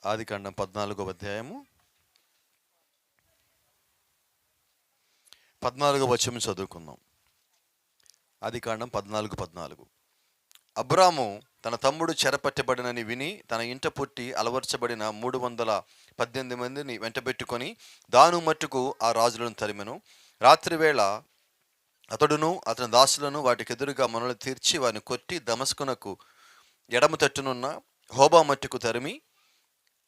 ఆదికాండం 14వ అధ్యాయము 14వ వచనం చదువుకుందాం. ఆదికాండం 14:14. అబ్రాము తన తమ్ముడు చెరపట్టబడినని విని తన ఇంట పుట్టి అలవర్చబడిన 318 మందిని వెంటబెట్టుకొని దాను మట్టుకు ఆ రాజులను తరిమెను. రాత్రివేళ అతడును అతని దాసులను వాటికి ఎదురుగా మనలు తీర్చి వారిని కొట్టి దమస్కునకు ఎడమ తట్టునున్న హోబా మట్టుకు తరిమి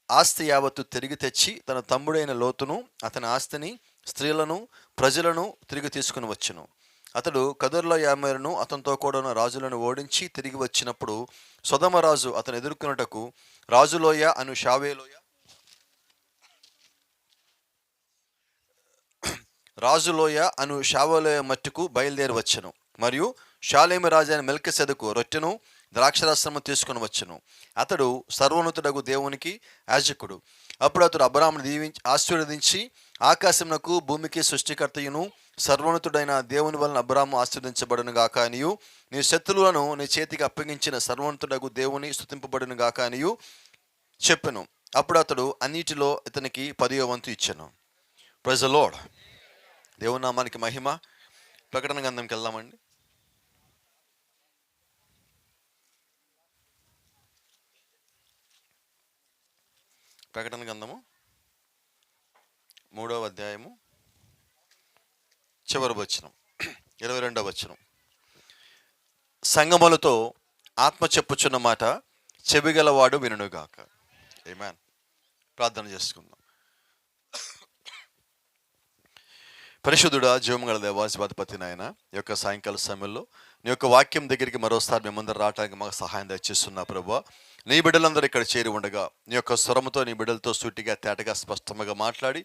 ఆస్తి యావత్తు తిరిగి తెచ్చి తన తమ్ముడైన లోతును అతని ఆస్తిని స్త్రీలను ప్రజలను తిరిగి తీసుకుని వచ్చును. అతడు కదొర్లాయోమెరును అతనితో కూడిన రాజులను ఓడించి తిరిగి వచ్చినప్పుడు సొదొమ రాజు అతను ఎదుర్కొనుటకు రాజులోయ అను షావేలోయ మట్టుకు బయలుదేరి వచ్చెను. మరియు షాలేము రాజైన మెల్కిసెదెకు రొట్టెను ద్రాక్షరసము తీసుకుని వచ్చెను. అతడు సర్వోన్నతుడగు దేవునికి యాజకుడు. అప్పుడు అతడు అబ్రామును ఆశీర్వదించి ఆకాశమునకు భూమికి సృష్టికర్తయును సర్వోన్నతుడైన దేవుని వలన అబ్రాము ఆశీర్వదించబడును గాక అనియు నీ శత్రువులను నీ చేతికి అప్పగించిన సర్వోన్నతుడగు దేవుని స్తుతింపబడును గాక అనియు చెప్పెను. అప్పుడు అతడు అన్నిటిలో ఇతనికి 10వ వంతు ఇచ్చెను. Praise the lord. దేవుని నామానికి మహిమ. ప్రకటన గ్రంథంకి వెళ్దామండి. ప్రకటన గ్రంథము 3వ అధ్యాయము చివరి వచనం 22వ వచనం. సంగములతో ఆత్మ చెప్పుచున్న మాట చెవిగలవాడు వినుగాక. ఆమేన్. ప్రార్థన చేసుకుందాం. పరిశుద్ధుడా, జీవముగల దేవాధిపతి నాయన, ఈ యొక్క సాయంకాల సమయంలో నీ యొక్క వాక్యం దగ్గరికి మరోసారి మేమందరూ రావడానికి మాకు సహాయం దయచేస్తున్నా ప్రభువా. నీ బిడ్డలందరూ ఇక్కడ చేరి ఉండగా నీ యొక్క స్వరముతో నీ బిడ్డలతో సూటిగా తేటగా స్పష్టంగా మాట్లాడి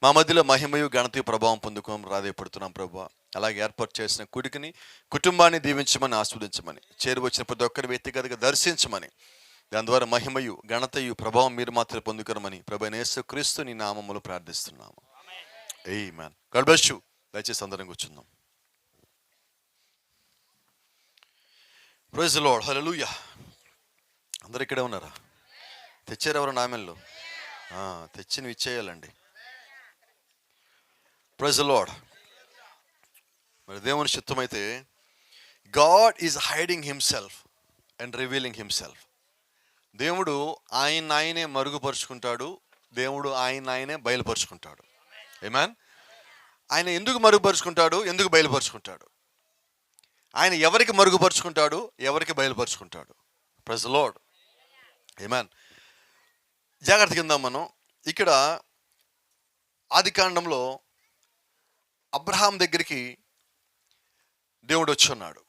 మా మధ్యలో మహిమయు ఘనతయు ప్రభావం పొందుకోమని రాధపడుతున్నాం ప్రభువా. అలాగే ఏర్పాటు చేసిన కుడికిని కుటుంబాన్ని దీవించమని ఆస్వాదించమని చేరి వచ్చిన ప్రతి ఒక్కరి వ్యక్తిగతంగా దర్శించమని దాని ద్వారా మహిమయు ఘనతయు ప్రభావం మీరు మాత్రం పొందుకోమని ప్రభువైన యేసుక్రీస్తు నీ నామములో ప్రార్థిస్తున్నాము. ఆమేన్. God bless you. దయచేసి అందరం కూర్చుందాం. Praise the Lord. హల్లెలూయా. అందరు ఇక్కడే ఉన్నారా? తెచ్చారు ఎవరు నామెల్లో? తెచ్చినవి ఇచ్చేయాలండి. Praise the Lord. మరి దేవుని చిత్తమైతే God is hiding himself and revealing himself. దేవుడు ఆయనే మరుగుపరుచుకుంటాడు. దేవుడు ఆయనే బయలుపరుచుకుంటాడు. ఆమేన్. ఆయన ఎందుకు మరుగుపరుచుకుంటాడు? ఎందుకు బయలుపరుచుకుంటాడు? ఆయన ఎవరికి మరుగుపరుచుకుంటాడు? ఎవరికి బయలుపరుచుకుంటాడు? Praise the Lord. ఆమేన్. జాగ్రత్త కింద మనం ఇక్కడ ఆదికాండంలో అబ్రహాం దగ్గరికి దేవుడు వచ్చి ఉన్నాడు.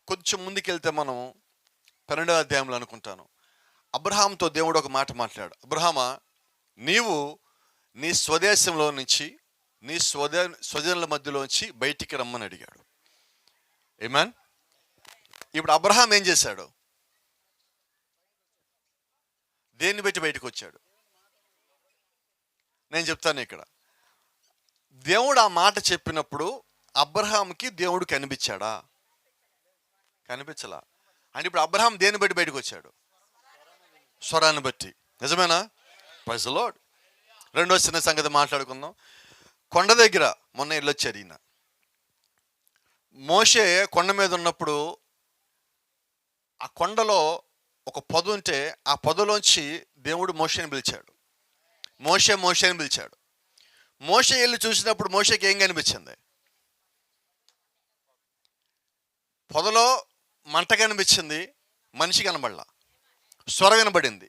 కొంచెం ముందుకెళ్తే మనం 12వ అధ్యాయంలో అనుకుంటాను, అబ్రహాంతో దేవుడు ఒక మాట మాట్లాడు. అబ్రహామా, నీవు నీ స్వదేశంలో నుంచి నీ స్వజనుల మధ్యలోంచి బయటికి రమ్మని అడిగాడు. ఆమేన్. ఇప్పుడు అబ్రహాం ఏం చేశాడు? దేన్ని బట్టి బయటకు వచ్చాడు? నేను చెప్తాను. ఇక్కడ దేవుడు ఆ మాట చెప్పినప్పుడు అబ్రహాంకి దేవుడు కనిపించాడా? కనిపించలా. అంటే ఇప్పుడు అబ్రహాం దేన్ని బట్టి బయటకు వచ్చాడు? స్వరాన్ని బట్టి. నిజమేనా? Praise the lord. రెండో చిన్న సంగతి మాట్లాడుకుందాం. కొండ దగ్గర మొన్న వెళ్ళొచ్చారు ఈయన. మోషే కొండ మీద ఉన్నప్పుడు ఆ కొండలో ఒక పొద ఉంటే ఆ పొదలోంచి దేవుడు మోషేని పిలిచాడు. మోషేని పిలిచాడు. మోషే వెళ్ళి చూసినప్పుడు మోషేకి ఏం కనిపించింది? పొదలో మంట కనిపించింది, మనిషి కనబడలా. స్వరం వినబడింది.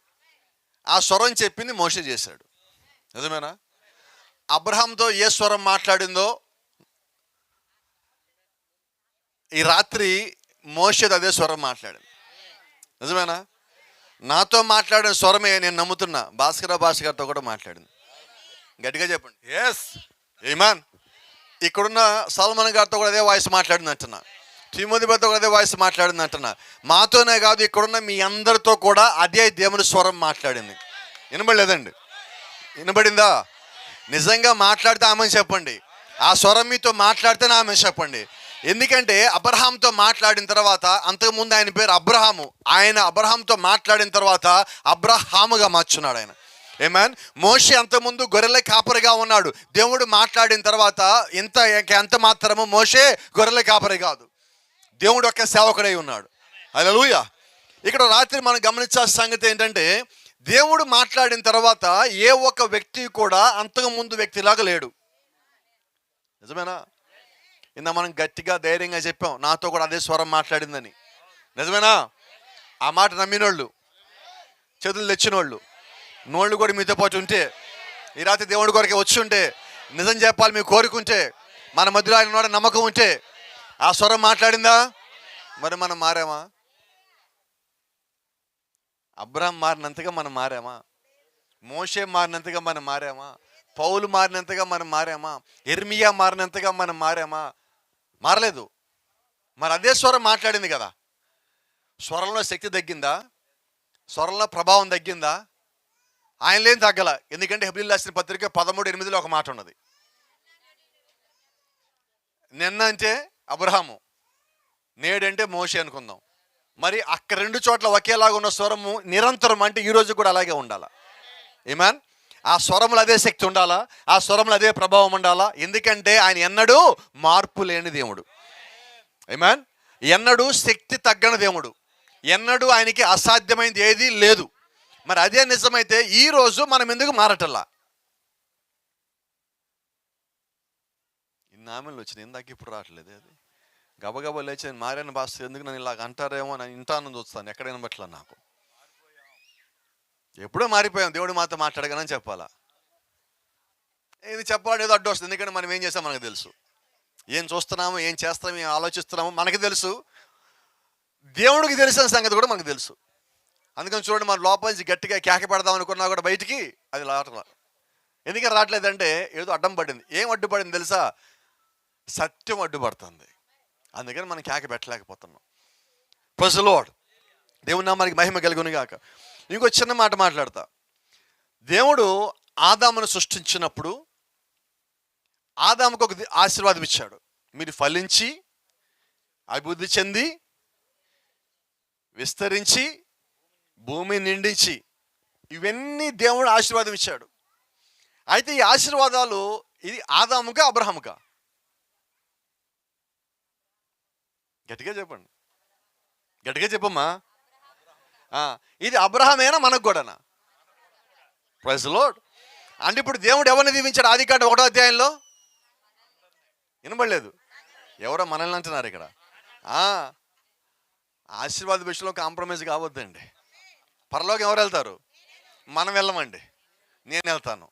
ఆ స్వరం చెప్పింది మోషే చేశాడు. నిజమేనా? అబ్రహాంతో ఏ స్వరం మాట్లాడిందో ఈ రాత్రి మోషేది అదే స్వరం మాట్లాడింది. నిజమేనా? నాతో మాట్లాడిన స్వరమే నేను నమ్ముతున్నా భాస్కర గారితో కూడా మాట్లాడింది. గట్టిగా చెప్పండి. ఎస్. ఆమేన్. ఇక్కడున్న సల్మాన్ గారితో కూడా అదే వాయిస్ మాట్లాడింది అంటున్నా. తిమోతితో కూడా అదే వాయిస్ మాట్లాడింది అంటున్నా. మాతోనే కాదు, ఇక్కడున్న మీ అందరితో కూడా అదే దేవుని స్వరం మాట్లాడింది. వినబడలేదండి? వినబడిందా? నిజంగా మాట్లాడితే ఆమె చెప్పండి. ఆ స్వరం మీతో మాట్లాడితే ఆమె చెప్పండి. ఎందుకంటే అబ్రహాంతో మాట్లాడిన తర్వాత, అంతకుముందు ఆయన పేరు అబ్రహాము, ఆయన అబ్రహాంతో మాట్లాడిన తర్వాత అబ్రహాముగా మార్చున్నాడు ఆయన. ఆమేన్. మోషే అంతకుముందు గొర్రెల కాపరిగా ఉన్నాడు. దేవుడు మాట్లాడిన తర్వాత ఎంత మాత్రము మోషే గొర్రెల కాపరి కాదు, దేవుడు యొక్క సేవకుడై ఉన్నాడు. హల్లెలూయా. ఇక్కడ రాత్రి మనం గమనించాల్సిన సంగతి ఏంటంటే, దేవుడు మాట్లాడిన తర్వాత ఏ ఒక్క వ్యక్తి కూడా అంతకుముందు వ్యక్తిలాగా లేడు. నిజమేనా? మనం గట్టిగా ధైర్యంగా చెప్పాం, నాతో కూడా అదే స్వరం మాట్లాడిందని. నిజమేనా? ఆ మాట నమ్మినోళ్ళు, చేతులు తెచ్చినోళ్ళు, నోళ్ళు కూడా మీతో పాటు ఉంటే, ఈ రాత్రి దేవుడి కొరకే వచ్చి ఉంటే, నిజం చెప్పాలి మీకు కోరుకుంటే, మన మధ్యలో ఆయన కూడా నమ్మకం ఉంటే, ఆ స్వరం మాట్లాడిందా? మరి మనం మారామా? అబ్రహాం మారినంతగా మనం మారామా? మోషే మారినంతగా మనం మారామా? పౌలు మారినంతగా మనం మారామా? ఇర్మియా మారినంతగా మనం మారామా? మారలేదు. మరి అదే స్వరం మాట్లాడింది కదా. స్వరంలో శక్తి తగ్గిందా? స్వరంలో ప్రభావం తగ్గిందా? ఆయన లేని తగ్గల. ఎందుకంటే హెబ్రీయులకు రాసిన పత్రిక 13:8 ఒక మాట ఉన్నది. నిన్న అంటే అబ్రహాము, నేడంటే మోషే అనుకుందాం. మరి అక్కడ రెండు చోట్ల ఒకేలాగా ఉన్న స్వరము నిరంతరం అంటే ఈరోజు కూడా అలాగే ఉండాలా. ఆమేన్. ఆ స్వరములు అదే శక్తి ఉండాలా, ఆ స్వరములు అదే ప్రభావం ఉండాలా. ఎందుకంటే ఆయన ఎన్నడూ మార్పు లేని దేవుడు. ఆమేన్. ఎన్నడూ శక్తి తగ్గని దేవుడు, ఎన్నడూ ఆయనకి అసాధ్యమైనది ఏది లేదు. మరి అదే నిజమైతే ఈరోజు మనం ఎందుకు మారటల్లా? ఇన్ని ఆమెలు వచ్చినాయి, ఇందాక ఇప్పుడు రావట్లేదు. అది గబగబా లేచి మారాను బాస్, ఎందుకు నన్ను ఇలాగ అంటారేమో అని ఇంటాను చూస్తాను, ఎక్కడైనా బట్ల నాకు ఎప్పుడో మారిపోయాం, దేవుడు మాతో మాట్లాడగానని చెప్పాలా. ఇది చెప్పాలి ఏదో అడ్డు వస్తుంది, ఎందుకంటే మనం ఏం చేస్తాం మనకు తెలుసు, ఏం చూస్తున్నాము, ఏం చేస్తాము, ఏం ఆలోచిస్తున్నాము మనకు తెలుసు, దేవుడికి తెలిసిన సంగతి కూడా మనకు తెలుసు. అందుకని చూడండి, మన లోపల నుంచి గట్టిగా కేక పెడదాం అనుకున్నా కూడా బయటికి అది రావట్లా. ఎందుకని రావట్లేదంటే ఏదో అడ్డం పడింది. ఏం అడ్డుపడింది తెలుసా? సత్యం అడ్డుపడుతుంది. అందుకని మనం కేక పెట్టలేకపోతున్నాం. Praise the lord. దేవుని నామానికి మహిమ కలుగును గాక. ఇంకో చిన్న మాట మాట్లాడతా. దేవుడు ఆదామును సృష్టించినప్పుడు ఆదాముకు ఒక ఆశీర్వాదం ఇచ్చాడు. మీరు ఫలించి అభివృద్ధి చెంది విస్తరించి భూమి నిండించి, ఇవన్నీ దేవుడు ఆశీర్వాదం ఇచ్చాడు. అయితే ఈ ఆశీర్వాదాలు ఇది ఆదాముగా అబ్రహాముగా? గట్టిగా చెప్పండి, గట్టిగా చెప్పమ్మా. ఇది అబ్రహామేనా మనకు కూడానా? Praise the lord. అంటే ఇప్పుడు దేవుడు ఎవరిని దీవించాడు? ఆదికాండం 1వ అధ్యాయంలో వినబడలేదు. ఎవరో మనల్ని అంటున్నారు ఇక్కడ. ఆశీర్వాద విషయంలో కాంప్రమైజ్ కావద్దండి. పరలోకి ఎవరు వెళ్తారు? మనం వెళ్ళమండి, నేను వెళ్తాను.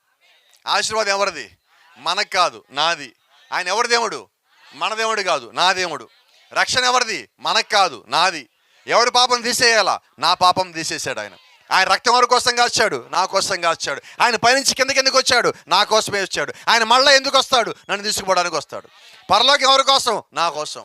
ఆశీర్వాదం ఎవరిది? మనకు కాదు, నాది. ఆయన ఎవరి దేవుడు? మన దేవుడు కాదు, నా దేవుడు. రక్షణ ఎవరిది? మనకు కాదు, నాది. ఎవరి పాపం తీసేయాలా? నా పాపం తీసేసాడు ఆయన. ఆయన రక్తం ఎవరి కోసం కాచాడు? నా కోసం కాచాడు. ఆయన పైనుంచి కిందకి ఎందుకు వచ్చాడు? నా కోసమే వచ్చాడు. ఆయన మళ్ళీ ఎందుకు వస్తాడు? నన్ను తీసుకుపోవడానికి వస్తాడు. పరలోకి ఎవరి కోసం? నా కోసం.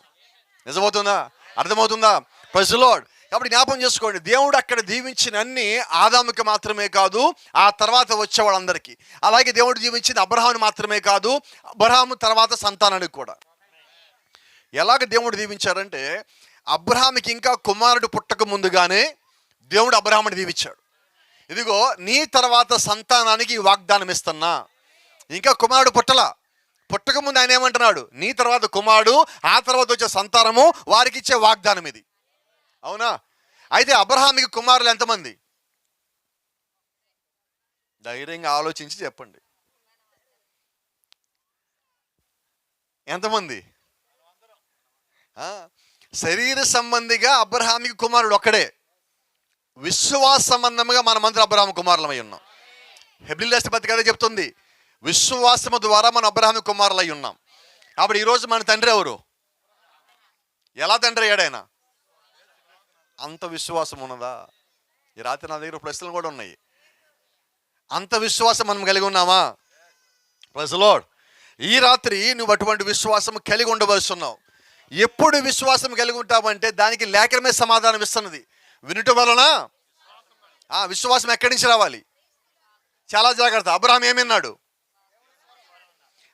నిజమవుతుందా? అర్థమవుతుందా? Praise the lord. కాబట్టి జ్ఞాపకం చేసుకోండి, దేవుడు అక్కడ దీవించిన అన్ని ఆదాముకి మాత్రమే కాదు, ఆ తర్వాత వచ్చే వాళ్ళందరికీ. అలాగే దేవుడు దీవించింది అబ్రహాముని మాత్రమే కాదు, అబ్రహాము తర్వాత సంతానానికి కూడా. ఎలాగ దేవుడు దీవించారంటే, అబ్రహాముకి ఇంకా కుమారుడు పుట్టక ముందుగానే దేవుడు అబ్రహాముని దీవించాడు. ఇదిగో నీ తర్వాత సంతానానికి వాగ్దానం ఇస్తున్నా. ఇంకా కుమారుడు పుట్టక ముందు ఆయన ఏమంటున్నాడు? నీ తర్వాత కుమారుడు, ఆ తర్వాత వచ్చే సంతానము, వారికి ఇచ్చే వాగ్దానం ఇది. అవునా? అయితే అబ్రహాముకి కుమారులు ఎంతమంది? ధైర్యంగా ఆలోచించి చెప్పండి, ఎంతమంది? శరీర సంబంధిగా అబ్రహాముకి కుమారుడు ఒక్కడే. విశ్వాస సంబంధంగా మనమందరం అబ్రహాము కుమారులమై ఉన్నాం. హెబ్రీయులకు రాసిన పత్రిక అదే చెప్తుంది, విశ్వాసము ద్వారా మనం అబ్రహాము కుమారులై ఉన్నాం. అప్పుడు ఈరోజు మన తండ్రి ఎవరు? ఎలా తండ్రి అయ్యాడైనా? అంత విశ్వాసం ఉన్నదా? ఈ రాత్రి నా దగ్గర ప్రశ్నలు కూడా ఉన్నాయి. అంత విశ్వాసం మనం కలిగి ఉన్నామా? Praise the lord. ఈ రాత్రి నువ్వు అటువంటి విశ్వాసం కలిగి ఉండవలసి ఉన్నావు. ఎప్పుడు విశ్వాసం కలిగి ఉంటామంటే దానికి లేఖనమే సమాధానం ఇస్తున్నది. వినుట వలన విశ్వాసం ఎక్కడి నుంచి రావాలి? చాలా జాగ్రత్త. అబ్రహాం ఏమన్నాడు?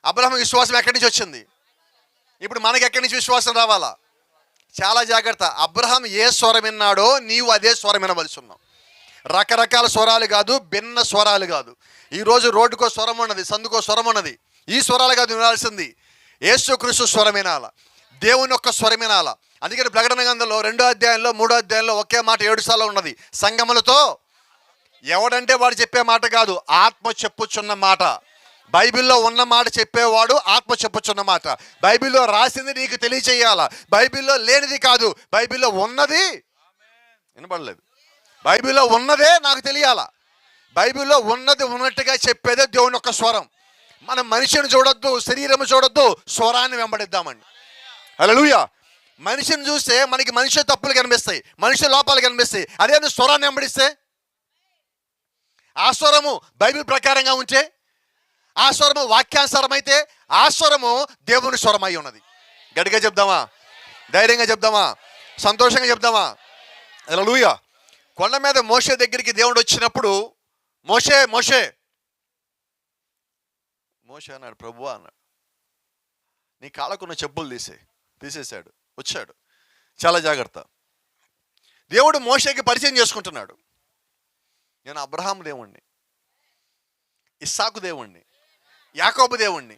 అబ్రహాం విశ్వాసం ఎక్కడి నుంచి వచ్చింది? ఇప్పుడు మనకి ఎక్కడి నుంచి విశ్వాసం రావాలా? చాలా జాగ్రత్త. అబ్రహాం ఏ స్వరం విన్నాడో నీవు అదే స్వరం వినవలసి ఉన్నావు. రకరకాల స్వరాలు కాదు, భిన్న స్వరాలు కాదు. ఈరోజు రోడ్డుకో స్వరం ఉన్నది, సందుకో స్వరం ఉన్నది. ఈ స్వరాలు కాదు వినాల్సింది, యేసుక్రీస్తు స్వరం వినాల, దేవుని యొక్క స్వరం వినాల. అందుకని ప్రకటన గ్రంథంలో 2వ అధ్యాయంలో 3వ అధ్యాయంలో ఒకే మాట 7 సార్లు ఉన్నది, సంగములతో. ఎవడంటే వాడు చెప్పే మాట కాదు, ఆత్మ చెప్పుచున్న మాట. బైబిల్లో ఉన్న మాట చెప్పేవాడు ఆత్మ చెప్పుచున్న మాట. బైబిల్లో రాసింది నీకు తెలియచేయాల, బైబిల్లో లేనిది కాదు. బైబిల్లో ఉన్నది వినపడలేదు, బైబిల్లో ఉన్నదే నాకు తెలియాలా. బైబిల్లో ఉన్నది ఉన్నట్టుగా చెప్పేదే దేవుని యొక్క స్వరం. మనం మనిషిని చూడొద్దు, శరీరం చూడొద్దు, స్వరాన్ని వెంబడిద్దామండి. హల్లెలూయా. మనిషిని చూస్తే మనకి మనిషి తప్పులు కనిపిస్తాయి, మనిషి లోపాలు కనిపిస్తాయి. అదే నువ్వు స్వరాన్ని వెంబడిస్తే, ఆ స్వరము బైబిల్ ప్రకారంగా ఉంటే, ఆ స్వరము వాక్యానుసారం అయితే, ఆ స్వరము దేవుని స్వరం అయి ఉన్నది. గట్టిగా చెప్దామా? ధైర్యంగా చెప్దామా? సంతోషంగా చెప్దామా? హల్లెలూయా. కొండ మీద మోషే దగ్గరికి దేవుడు వచ్చినప్పుడు, మోషే మోషే మోషే అన్నాడు, ప్రభువా అన్నాడు, నీ కాళ్ళకున్న చెప్పులు తీసేశాడు, వచ్చాడు. చాలా జాగ్రత్త. దేవుడు మోషేకి పరిచయం చేసుకుంటున్నాడు, నేను అబ్రహాం దేవుణ్ణి, ఇస్సాకు దేవుణ్ణి, యాకోబు దేవుణ్ణి.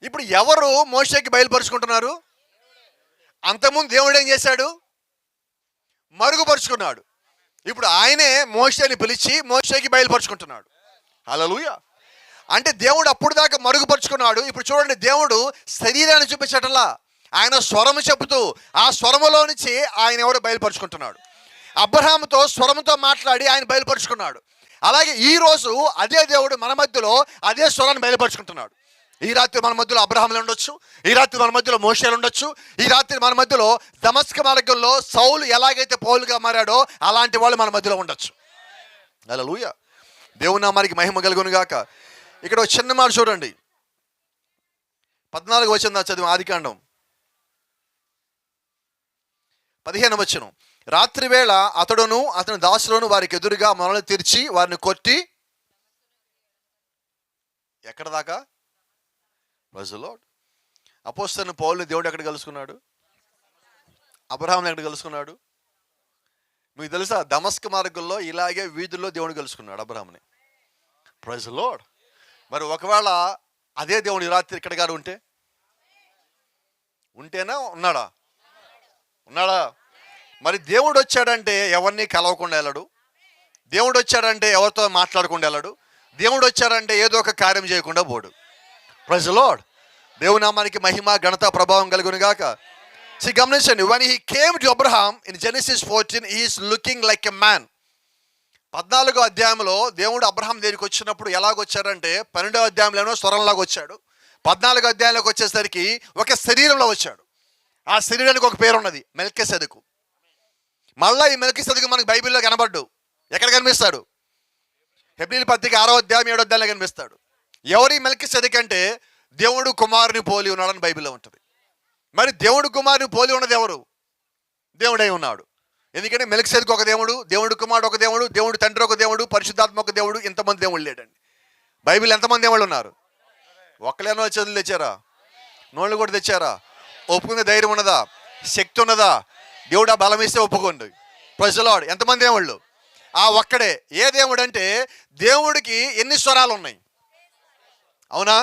ఇప్పుడు ఎవరు మోషేకి బయలుపరుచుకుంటున్నారు? అంతకుముందు దేవుడు ఏం చేశాడు? మరుగుపరుచుకున్నాడు. ఇప్పుడు ఆయనే మోషేని పిలిచి మోషేకి బయలుపరుచుకుంటున్నాడు. హల్లెలూయా. అంటే దేవుడు అప్పుడు దాకా మరుగుపరుచుకున్నాడు. ఇప్పుడు చూడండి, దేవుడు శరీరాన్ని చూపించటంలా, ఆయన స్వరము చెబుతూ ఆ స్వరములో నుంచి ఆయన ఎవరు బయలుపరుచుకుంటున్నాడు. అబ్రహాముతో స్వరముతో మాట్లాడి ఆయన బయలుపరుచుకున్నాడు. అలాగే ఈరోజు అదే దేవుడు మన మధ్యలో అదే స్వరాన్ని బయలుపరుచుకుంటున్నాడు. ఈ రాత్రి మన మధ్యలో అబ్రహాములు ఉండొచ్చు, ఈ రాత్రి మన మధ్యలో మోషేలు ఉండొచ్చు, ఈ రాత్రి మన మధ్యలో దమస్క మార్గంలో సౌలు ఎలాగైతే పౌలుగా మారాడో అలాంటి వాళ్ళు మన మధ్యలో ఉండొచ్చు. హల్లెలూయా. దేవుని నామానికి మహిమ కలుగును గాక. ఇక్కడ ఒక చిన్న మాట చూడండి, 14వ వచనం చదివి, ఆదికాండం 15వ వచనం. రాత్రి వేళ అతడును అతని దాసులను వారికి ఎదురుగా మొనలు తీర్చి వారిని కొట్టి, ఎక్కడ దాకా? Praise the Lord. అపోస్తలుడైన పౌలుని దేవుడు ఎక్కడ కలుసుకున్నాడు? అబ్రహాంని ఎక్కడ కలుసుకున్నాడు? మీకు తెలుసా, దమస్క మార్గంలో ఇలాగే వీధుల్లో దేవుడు కలుసుకున్నాడు అబ్రహాంని. Praise the Lord. మరి ఒకవేళ అదే దేవుడు ఈ రాత్రి ఇక్కడ గారు ఉంటేనా ఉన్నాడా? మరి దేవుడు వచ్చాడంటే ఎవరిని కలవకుండా వెళ్ళడు, దేవుడు వచ్చాడంటే ఎవరితో మాట్లాడకుండా వెళ్ళడు, దేవుడు వచ్చాడంటే ఏదో ఒక కార్యం చేయకుండా పోడు. Praise the lord. దేవుని నామానికి మహిమ ఘనత ప్రభావం కలుగును గాక. గమనించండి, when he came to Abraham in Genesis 14 he is looking like a man. 14వ అధ్యాయంలో దేవుడు అబ్రహాం దగ్గరికి వచ్చినప్పుడు ఎలాగొచ్చాడంటే, 12వ అధ్యాయంలోనో స్వరంలాగా వచ్చాడు, 14వ అధ్యాయంలోకి వచ్చేసరికి ఒక శరీరంలో వచ్చాడు. ఆ శరీరానికి ఒక పేరు ఉన్నది, మెల్కీసెదెకు. మళ్ళీ ఈ మెల్కీసెదెకు మనకు బైబిల్లో కనబడ్డు. ఎక్కడ కనిపిస్తాడు? హెబ్రీయుల పత్రిక 6వ అధ్యాయం 7వ అధ్యాయంలో కనిపిస్తాడు. ఎవరి మెల్కీసెదెకు అంటే దేవుడు కుమారుని పోలి ఉన్నాడని బైబిల్లో ఉంటుంది. మరి దేవుడు కుమారుని పోలి ఉన్నది ఎవరు? దేవుడై ఉన్నాడు. ఎందుకంటే మెల్కీసెదెకు ఒక దేవుడు, దేవుడు కుమారుడు ఒక దేవుడు, దేవుడు తండ్రి ఒక దేవుడు, పరిశుద్ధాత్మ ఒక దేవుడు. ఇంతమంది దేవుళ్ళు లేడండి. బైబిల్ ఎంతమంది దేవుళ్ళు ఉన్నారు? ఒక్కలేనో చదువులు తెచ్చారా? నోళ్ళు కూడా తెచ్చారా? ఒప్పుకునే ధైర్యం ఉన్నదా? శక్తి ఉన్నదా? దేవుడు ఆ బలం ఇస్తే ఒప్పుకోండి. Praise the Lord. ఎంతమంది దేవుళ్ళు? ఆ ఒక్కడే. ఏ దేవుడు అంటే దేవుడికి ఎన్ని స్వరాలు ఉన్నాయి? అవునా?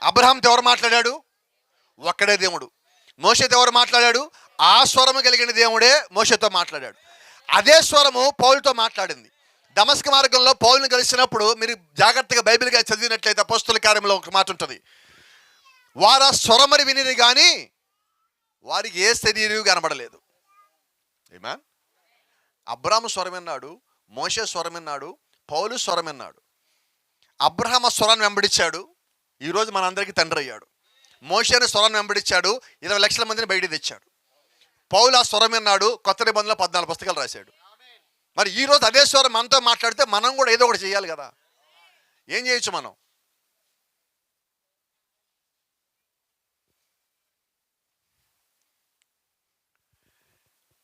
అబ్రహాంతో ఎవరు మాట్లాడాడు? ఒక్కడే దేవుడు. మోషేతో ఎవరు మాట్లాడాడు? ఆ స్వరము కలిగిన దేవుడే మోషేతో మాట్లాడాడు. అదే స్వరము పౌలుతో మాట్లాడింది. దమస్క మార్గంలో పౌలుని కలిసినప్పుడు మీరు జాగ్రత్తగా బైబిల్గా చదివినట్లయితే అపోస్తలుల కార్యంలో ఒక మాట ఉంటుంది, వారు ఆ స్వరమని వినిరి కానీ వారికి ఏ శరీరం కనబడలేదు. ఆమేన్. అబ్రహాము స్వరం విన్నాడు, మోషే స్వరం విన్నాడు, పౌలు స్వరం విన్నాడు. అబ్రహాము స్వరాన్ని వెంబడించాడు, ఈరోజు మనందరికీ తండ్రి అయ్యాడు. మోషేని స్వరాన్ని వెంబడించాడు, 20 లక్షల మందిని బయటికి తెచ్చాడు. పౌలు ఆ స్వరం విన్నాడు, కొత్త నిబంధనలో 14 పుస్తకాలు రాశాడు. మరి ఈరోజు అదే స్వరం మనతో మాట్లాడితే మనం కూడా ఏదో ఒకటి చేయాలి కదా. ఏం చేయొచ్చు మనం?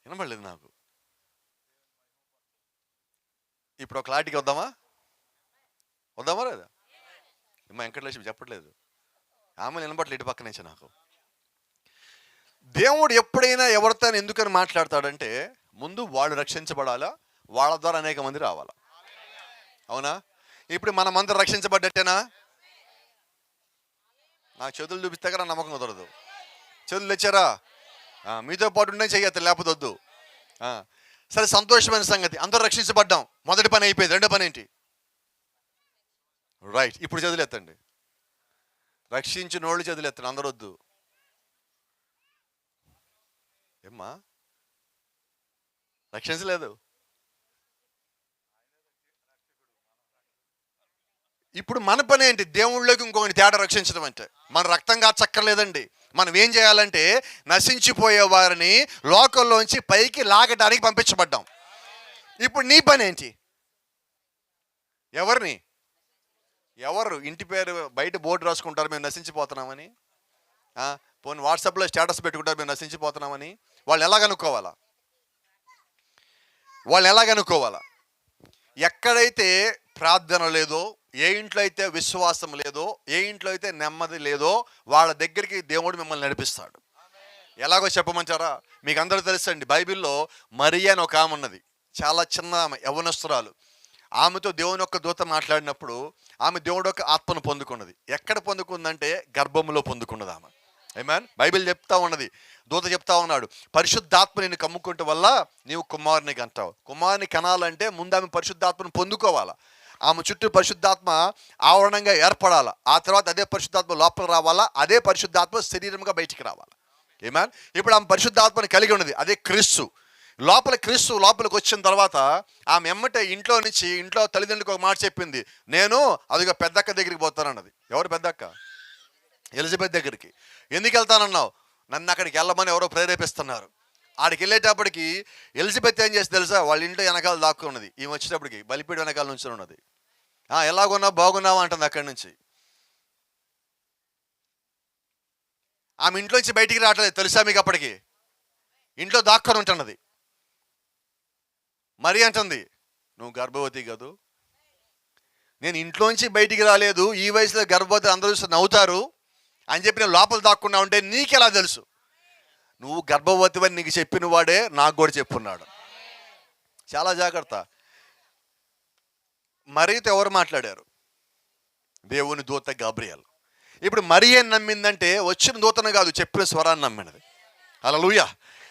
వినపడలేదు నాకు. ఇప్పుడు ఒక క్లారిటీకి వద్దామా లేదా? మా వెంకటలక్ష్మి చెప్పట్లేదు, ఆమె వినపట్లేదు ఇటు పక్క నుంచి నాకు. దేవుడు ఎప్పుడైనా ఎవరితో ఎందుకని మాట్లాడతాడంటే, ముందు వాళ్ళు రక్షించబడాలా, వాళ్ళ ద్వారా అనేక మంది రావాలా. అవునా? ఇప్పుడు మనమందరం రక్షించబడ్డట్టేనా? నాకు చేతులు చూపిస్తే కదా నమ్మకం కుదరదు. చేతులు తెచ్చారా? మీతో పాటు ఉండే చెయ్యొద్దు, లేకపోతే వద్దు. సరే, సంతోషమైన సంగతి, అందరూ రక్షించబడ్డాం. మొదటి పని అయిపోయింది. రెండో పని ఏంటి? రైట్, ఇప్పుడు చేతులు ఎత్తండి. రక్షించిన వాళ్ళు చేతులు ఎత్తండి, అందరూ వద్దు. ఏమ్మా, రక్షించలేదు. ఇప్పుడు మన పని ఏంటి? దేవుళ్ళకి ఇంకొకటి తేడా రక్షించడం అంటే. మన రక్తం కాచక్కర్లేదండి. మనం ఏం చేయాలంటే, నశించిపోయే వారిని లోకంలోంచి పైకి లాగడానికి పంపించబడ్డాం. ఇప్పుడు నీ పని ఏంటి? ఎవరు ఇంటి పేరు బయట బోర్డు రాసుకుంటారు మేము నశించిపోతున్నామని? పోనీ వాట్సాప్లో స్టేటస్ పెట్టుకుంటారు మేము నశించిపోతున్నామని? వాళ్ళు ఎలాగనుకోవాలా? ఎక్కడైతే ప్రార్థన లేదో, ఏ ఇంట్లో అయితే విశ్వాసం లేదో, ఏ ఇంట్లో అయితే నెమ్మది లేదో, వాళ్ళ దగ్గరికి దేవుడు మిమ్మల్ని నడిపిస్తాడు. ఎలాగో చెప్పమంటారా? మీకు అందరూ తెలుసండి, బైబిల్లో మరియా అని ఒక ఆమె ఉన్నది. చాలా చిన్న ఆమె, యవ్వనస్తురాలు. ఆమెతో దేవుని యొక్క దూత మాట్లాడినప్పుడు ఆమె దేవుడు యొక్క ఆత్మను పొందుకున్నది. ఎక్కడ పొందుకుందంటే గర్భంలో పొందుకున్నది ఆమె. ఆమేన్. బైబిల్ చెప్తా ఉన్నది, దూత చెప్తా ఉన్నాడు, పరిశుద్ధాత్మ నిన్ను కమ్ముకుంటే వల్ల నీవు కుమారుని కంటావు. కుమారుని కనాలంటే ముందు ఆమె పరిశుద్ధాత్మను పొందుకోవాలా. ఆమె చుట్టూ పరిశుద్ధాత్మ ఆవరణంగా ఏర్పడాలా. ఆ తర్వాత అదే పరిశుద్ధాత్మ లోపల రావాలా. అదే పరిశుద్ధాత్మ శరీరంగా బయటికి రావాలా. ఆమేన్. ఇప్పుడు ఆమె పరిశుద్ధాత్మని కలిగి ఉన్నది, అదే క్రీస్తు. క్రీస్తు లోపలికి వచ్చిన తర్వాత ఆమె ఎమ్మటే ఇంట్లో తల్లిదండ్రులకు ఒక మాట చెప్పింది, నేను అదిగో పెద్దక్క దగ్గరికి పోతానన్నది. ఎవరు పెద్దక్క? ఎలిజబెత్ దగ్గరికి. ఎందుకు వెళ్తానన్నావు? నన్ను అక్కడికి వెళ్ళమని ఎవరో ప్రేరేపిస్తున్నారు. ఆడికి వెళ్ళేటప్పటికి ఎలిజబెత్ ఏం చేసి తెలుసా? వాళ్ళ ఇంట్లో వెనకాల దాక్కున్నది. ఈమె వచ్చేటప్పటికి బలిపీడి వెనకాల నుంచి ఉన్నది. ఎలాగున్నావు, బాగున్నావా అంటుంది అక్కడి నుంచి. ఆమె ఇంట్లోంచి బయటికి రావట్లేదు తెలుసా మీకు? అప్పటికి ఇంట్లో దాక్కొని ఉంటున్నది. మరి అంటుంది, నువ్వు గర్భవతి కాదు, నేను ఇంట్లోంచి బయటికి రాలేదు, ఈ వయసులో గర్భవతి అందరూ చూసి నవ్వుతారు అని చెప్పి నేను లోపల దాక్కున్నా ఉంటే నీకెలా తెలుసు? నువ్వు గర్భవతి అని నీకు చెప్పిన వాడే నాకు కూడా చెప్పున్నాడు. చాలా జాగ్రత్త. మరియతో ఎవరు మాట్లాడారు? దేవుని దూత గాబ్రియల్. ఇప్పుడు మరి ఏం నమ్మిందంటే వచ్చిన దూతను కాదు, చెప్పిన స్వరాన్ని నమ్మినది. హల్లెలూయా.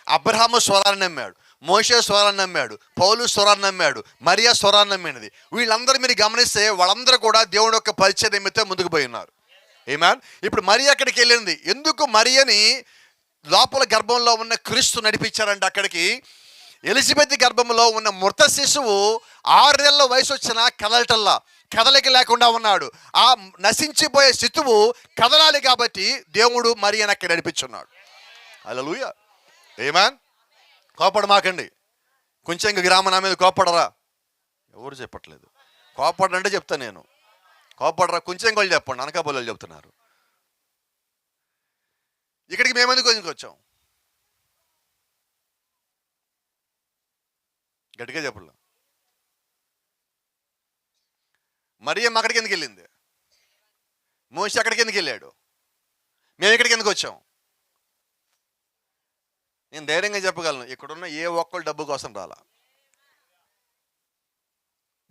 అబ్రహాము స్వరాన్ని నమ్మాడు, మోషే స్వరాన్ని నమ్మాడు, పౌలు స్వరాన్ని నమ్మాడు, మరియా స్వరాన్ని నమ్మినది. వీళ్ళందరూ మీరు గమనిస్తే వాళ్ళందరూ కూడా దేవుని యొక్క పరిచయ నిమిత్తం ముందుకు పోయి ఉన్నారు. ఆమేన్. ఇప్పుడు మరియా అక్కడికి వెళ్ళింది. ఎందుకు మరియని లోపల గర్భంలో ఉన్న క్రీస్తు నడిపించారంటే అక్కడికి? ఎలిజబెత్ గర్భంలో ఉన్న మృత శిశువు 6 నెలల వయసు వచ్చిన కదలిక లేకుండా ఉన్నాడు. ఆ నశించిపోయే శిశువు కదలాలి కాబట్టి దేవుడు మరియని అక్కడ నడిపించున్నాడు. హల్లెలూయా. ఆమేన్. కోపడమాకండి. కొంచెం గ్రామ నా మీద కోపడరా? ఎవరు చెప్పట్లేదు. కోపడంటే చెప్తాను నేను. కోపడరా కొంచెం వాళ్ళు చెప్పండి, అనకాపల్లి చెప్తున్నారు. ఇక్కడికి మేమెందుకు వచ్చాం? గట్టిగా చెప్పలే. మరియమ్మ అక్కడికి ఎందుకు వెళ్ళింది? మోషే అక్కడికి ఎందుకు వెళ్ళాడు? మేము ఇక్కడికి ఎందుకు వచ్చాం? నేను ధైర్యంగా చెప్పగలను, ఇక్కడున్న ఏ ఒక్కళ్ళు డబ్బు కోసం రాలా.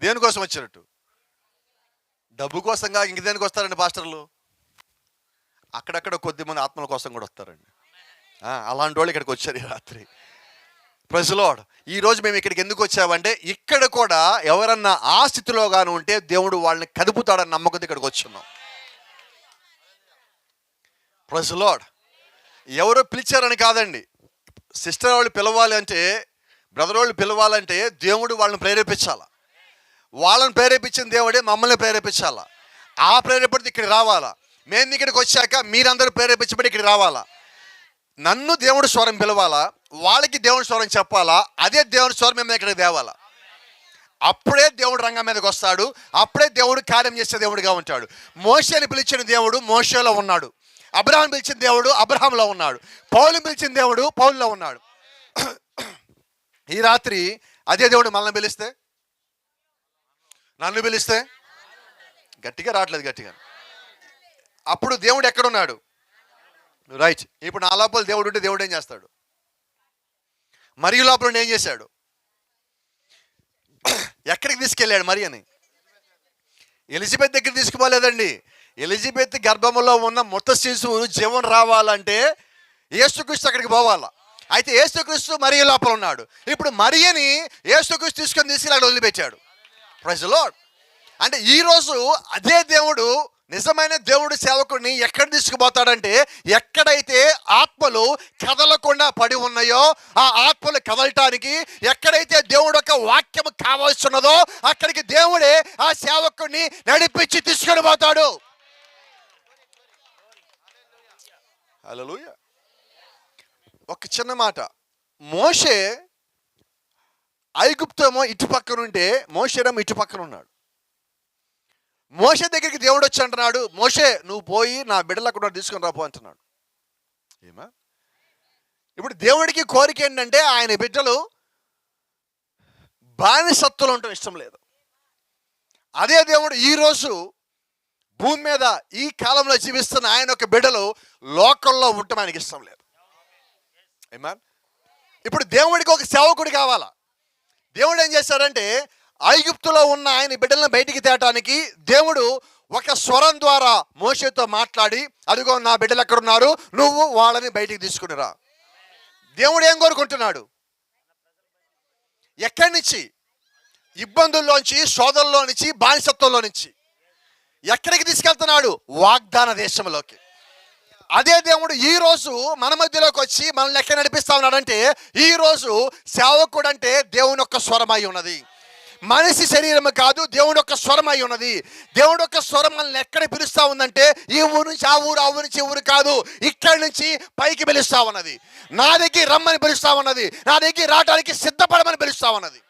దేనికోసం వచ్చినట్టు? డబ్బు కోసంగా ఇంక దేనికి వస్తారండి పాస్టర్లు? అక్కడక్కడ కొద్దిమంది ఆత్మల కోసం కూడా వస్తారండి. అలాంటి వాళ్ళు ఇక్కడికి వచ్చారు ఈ రాత్రి. Praise lord. ఈరోజు మేము ఇక్కడికి ఎందుకు వచ్చామంటే, ఇక్కడ కూడా ఎవరన్నా ఆ స్థితిలో గాను ఉంటే దేవుడు వాళ్ళని కదుపుతాడని నమ్మకంతో ఇక్కడికి వచ్చున్నాం. Praise lord. ఎవరో పిలిచారని కాదండి. సిస్టర్ వాళ్ళు పిలవాలి అంటే, బ్రదర్ వాళ్ళు పిలవాలంటే దేవుడు వాళ్ళని ప్రేరేపించాల. వాళ్ళని ప్రేరేపించిన దేవుడే మమ్మల్ని ప్రేరేపించాలా. ఆ ప్రేరేపడితే ఇక్కడికి రావాలా. మేము ఇక్కడికి వచ్చాక మీరందరూ ప్రేరేపించబడి ఇక్కడికి రావాలా. నన్ను దేవుడు స్వరం పిలవాలా, వాళ్ళకి దేవుని స్వరం చెప్పాలా, అదే దేవుని స్వరం మేము ఇక్కడికి తేవాలా. అప్పుడే దేవుడు రంగం మీదకి వస్తాడు. అప్పుడే దేవుడు కార్యం చేసే దేవుడిగా ఉంటాడు. మోషేని పిలిచిన దేవుడు మోషేలో ఉన్నాడు. అబ్రహాం పిలిచిన దేవుడు అబ్రహాంలో ఉన్నాడు. పౌలుని పిలిచిన దేవుడు పౌలులో ఉన్నాడు. ఈ రాత్రి అదే దేవుడు మనల్ని పిలిస్తే, నన్ను పిలిస్తే, గట్టిగా రావట్లేదు గట్టిగా, అప్పుడు దేవుడు ఎక్కడున్నాడు? రైట్. ఇప్పుడు నా లోపల దేవుడు ఉంటే దేవుడు ఏం చేస్తాడు? మరియు లోపల ఏం చేశాడు? ఎక్కడికి తీసుకెళ్ళాడు మరి అని? ఎలిజబెత్ దగ్గర తీసుకుపోలేదండి. ఎలిజబెత్ గర్భంలో ఉన్న మొత్త శిశువు జీవం రావాలంటే యేసుక్రీస్తు అక్కడికి పోవాలా. అయితే యేసుక్రీస్తు మరియ లోపల ఉన్నాడు. ఇప్పుడు మరియని యేసుక్రీస్తు తీసుకెళ్ళి అక్కడ వదిలిపెట్టాడు. Praise the lord. అంటే ఈరోజు అదే దేవుడు, నిజమైన దేవుడు సేవకుడిని ఎక్కడ తీసుకుపోతాడంటే, ఎక్కడైతే ఆత్మలు కదలకుండా పడి ఉన్నాయో ఆ ఆత్మలు కదలటానికి, ఎక్కడైతే దేవుడు యొక్క వాక్యం కావాల్సి ఉన్నదో అక్కడికి దేవుడే ఆ సేవకుడిని నడిపించి తీసుకొని పోతాడు. హల్లెలూయా. ఒక చిన్న మాట, మోషే ఐగుప్తేమో ఇటు పక్కన ఉంటే మోషేమో ఇటు పక్కన ఉన్నాడు. మోషే దగ్గరికి దేవుడు వచ్చి అంటున్నాడు, మోషే నువ్వు పోయి నా బిడ్డలు అక్కడ తీసుకొని రాపో అంటున్నాడు. ఏమా? ఇప్పుడు దేవుడికి కోరిక ఏంటంటే ఆయన బిడ్డలు బానిసత్తులు ఉండటం ఇష్టం లేదు. అదే దేవుడు ఈరోజు భూమి మీద ఈ కాలంలో జీవిస్తున్న ఆయన యొక్క బిడ్డలు లోకల్లో ఉండటం ఆయనకి ఇష్టం లేదు. ఏమా? ఇప్పుడు దేవుడికి ఒక సేవకుడు కావాలా. దేవుడు ఏం చేశాడంటే, ఐగుప్తులో ఉన్న ఆయన బిడ్డలను బయటికి తేటానికి దేవుడు ఒక స్వరం ద్వారా మోషేతో మాట్లాడి, అదిగో నా బిడ్డలు ఎక్కడున్నారు, నువ్వు వాళ్ళని బయటికి తీసుకునిరా. దేవుడు ఏం కోరుకుంటున్నాడు? ఎక్కడి నుంచి? ఇబ్బందుల్లోంచి, శోధనలో నుంచి, బానిసత్వంలో నుంచి ఎక్కడికి తీసుకెళ్తున్నాడు? వాగ్దాన దేశంలోకి. అదే దేవుడు ఈరోజు మన మధ్యలోకి వచ్చి మనల్ని ఎక్కడ నడిపిస్తా ఉన్నాడంటే, ఈరోజు సేవకుడు అంటే దేవుని యొక్క స్వరమై ఉన్నది. మనిషి శరీరం కాదు, దేవుడు యొక్క స్వరం అయి ఉన్నది. దేవుడు యొక్క స్వరం మనల్ని ఎక్కడ పిలుస్తా ఉందంటే, ఈ ఊరు నుంచి ఆ ఊరు, ఆ ఊరు నుంచి ఊరు కాదు, ఇక్కడి నుంచి పైకి పిలుస్తా ఉన్నది. నా దగ్గర రమ్మని పిలుస్తా ఉన్నది, నా దగ్గర రావడానికి సిద్ధపడమని పిలుస్తా ఉన్నది.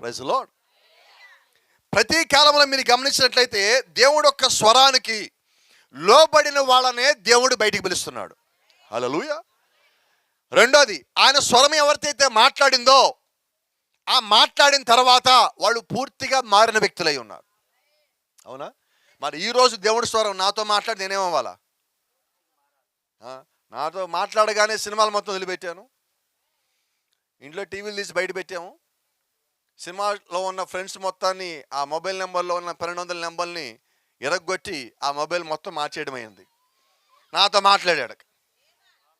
Praise the lord. ప్రతి కాలంలో మీరు గమనించినట్లయితే దేవుడు యొక్క స్వరానికి లోబడిన వాళ్ళనే దేవుడు బయటికి పిలుస్తున్నాడు. హల్లెలూయా. రెండోది, ఆయన స్వరం ఎవరితో మాట్లాడిందో ఆ మాట్లాడిన తర్వాత వాళ్ళు పూర్తిగా మారిన వ్యక్తులై ఉన్నారు. అవునా? మరి ఈరోజు దేవుడి స్వరం నాతో మాట్లాడి నేనేమవ్వాలా? నాతో మాట్లాడగానే సినిమాలు మొత్తం వదిలిపెట్టాను, ఇంట్లో టీవీలు తీసి బయట పెట్టాము, సినిమాలో ఉన్న ఫ్రెండ్స్ మొత్తాన్ని, ఆ మొబైల్ నెంబర్లో ఉన్న 1200 నెంబర్ని ఎరగొట్టి ఆ మొబైల్ మొత్తం మార్చేయడం అయింది. నాతో మాట్లాడాడు.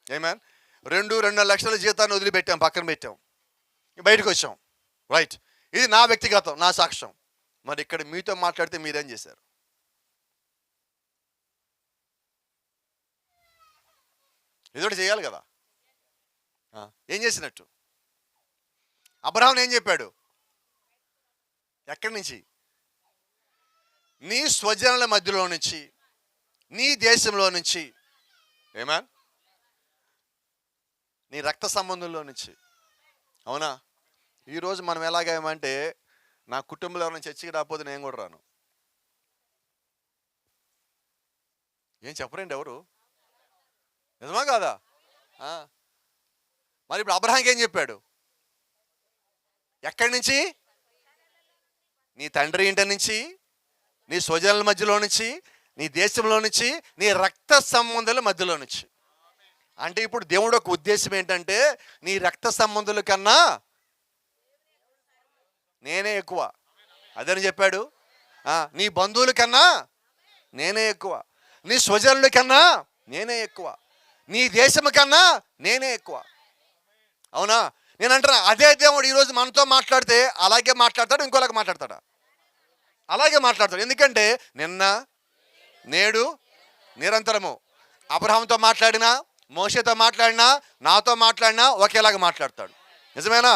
ఏమేన్ 2.5 లక్షల జీతాన్ని వదిలిపెట్టాం, పక్కన పెట్టాం, బయటకు వచ్చాం. రైట్. ఇది నా వ్యక్తిగతం, నా సాక్ష్యం. మరి ఇక్కడ మీతో మాట్లాడితే మీరేం చేశారు? ఏదో చేయాలి కదా. ఏం చేసినట్టు? అబ్రహాం ఏం చెప్పాడు? ఎక్కడి నుంచి? నీ స్వజనుల మధ్యలో నుంచి, నీ దేశంలో నుంచి, ఏమా, నీ రక్త సంబంధంలో నుంచి. అవునా? ఈరోజు మనం ఎలాగేమంటే, నా కుటుంబంలో ఎవరైనా చర్చికి రాకపోతే నేను కూడా రాను. ఏం చెప్పరండి ఎవరు? నిజమా కాదా? మరి ఇప్పుడు అబ్రహాంకి ఏం చెప్పాడు? ఎక్కడి నుంచి? నీ తండ్రి ఇంటి నుంచి, నీ స్వజనుల మధ్యలో నుంచి, నీ దేశంలో నుంచి, నీ రక్త సంబంధాల మధ్యలో నుంచి. అంటే ఇప్పుడు దేవుడు ఒక ఉద్దేశం ఏంటంటే, నీ రక్త సంబంధుల కన్నా నేనే ఎక్కువ. అదని చెప్పాడు. నీ బంధువుల కన్నా నేనే ఎక్కువ, నీ స్వజనుల కన్నా నేనే ఎక్కువ, నీ దేశం కన్నా నేనే ఎక్కువ. అవునా? నేను అంటున్నా, అదే దేవుడు ఈరోజు మనతో మాట్లాడితే అలాగే మాట్లాడతాడు, ఇంకోలాగా మాట్లాడతాడా? అలాగే మాట్లాడతాడు. ఎందుకంటే నిన్న, నేడు, నిరంతరము. అబ్రహాంతో మాట్లాడినా, మోషేతో మాట్లాడినా, నాతో మాట్లాడినా ఒకేలాగా మాట్లాడతాడు. నిజమేనా?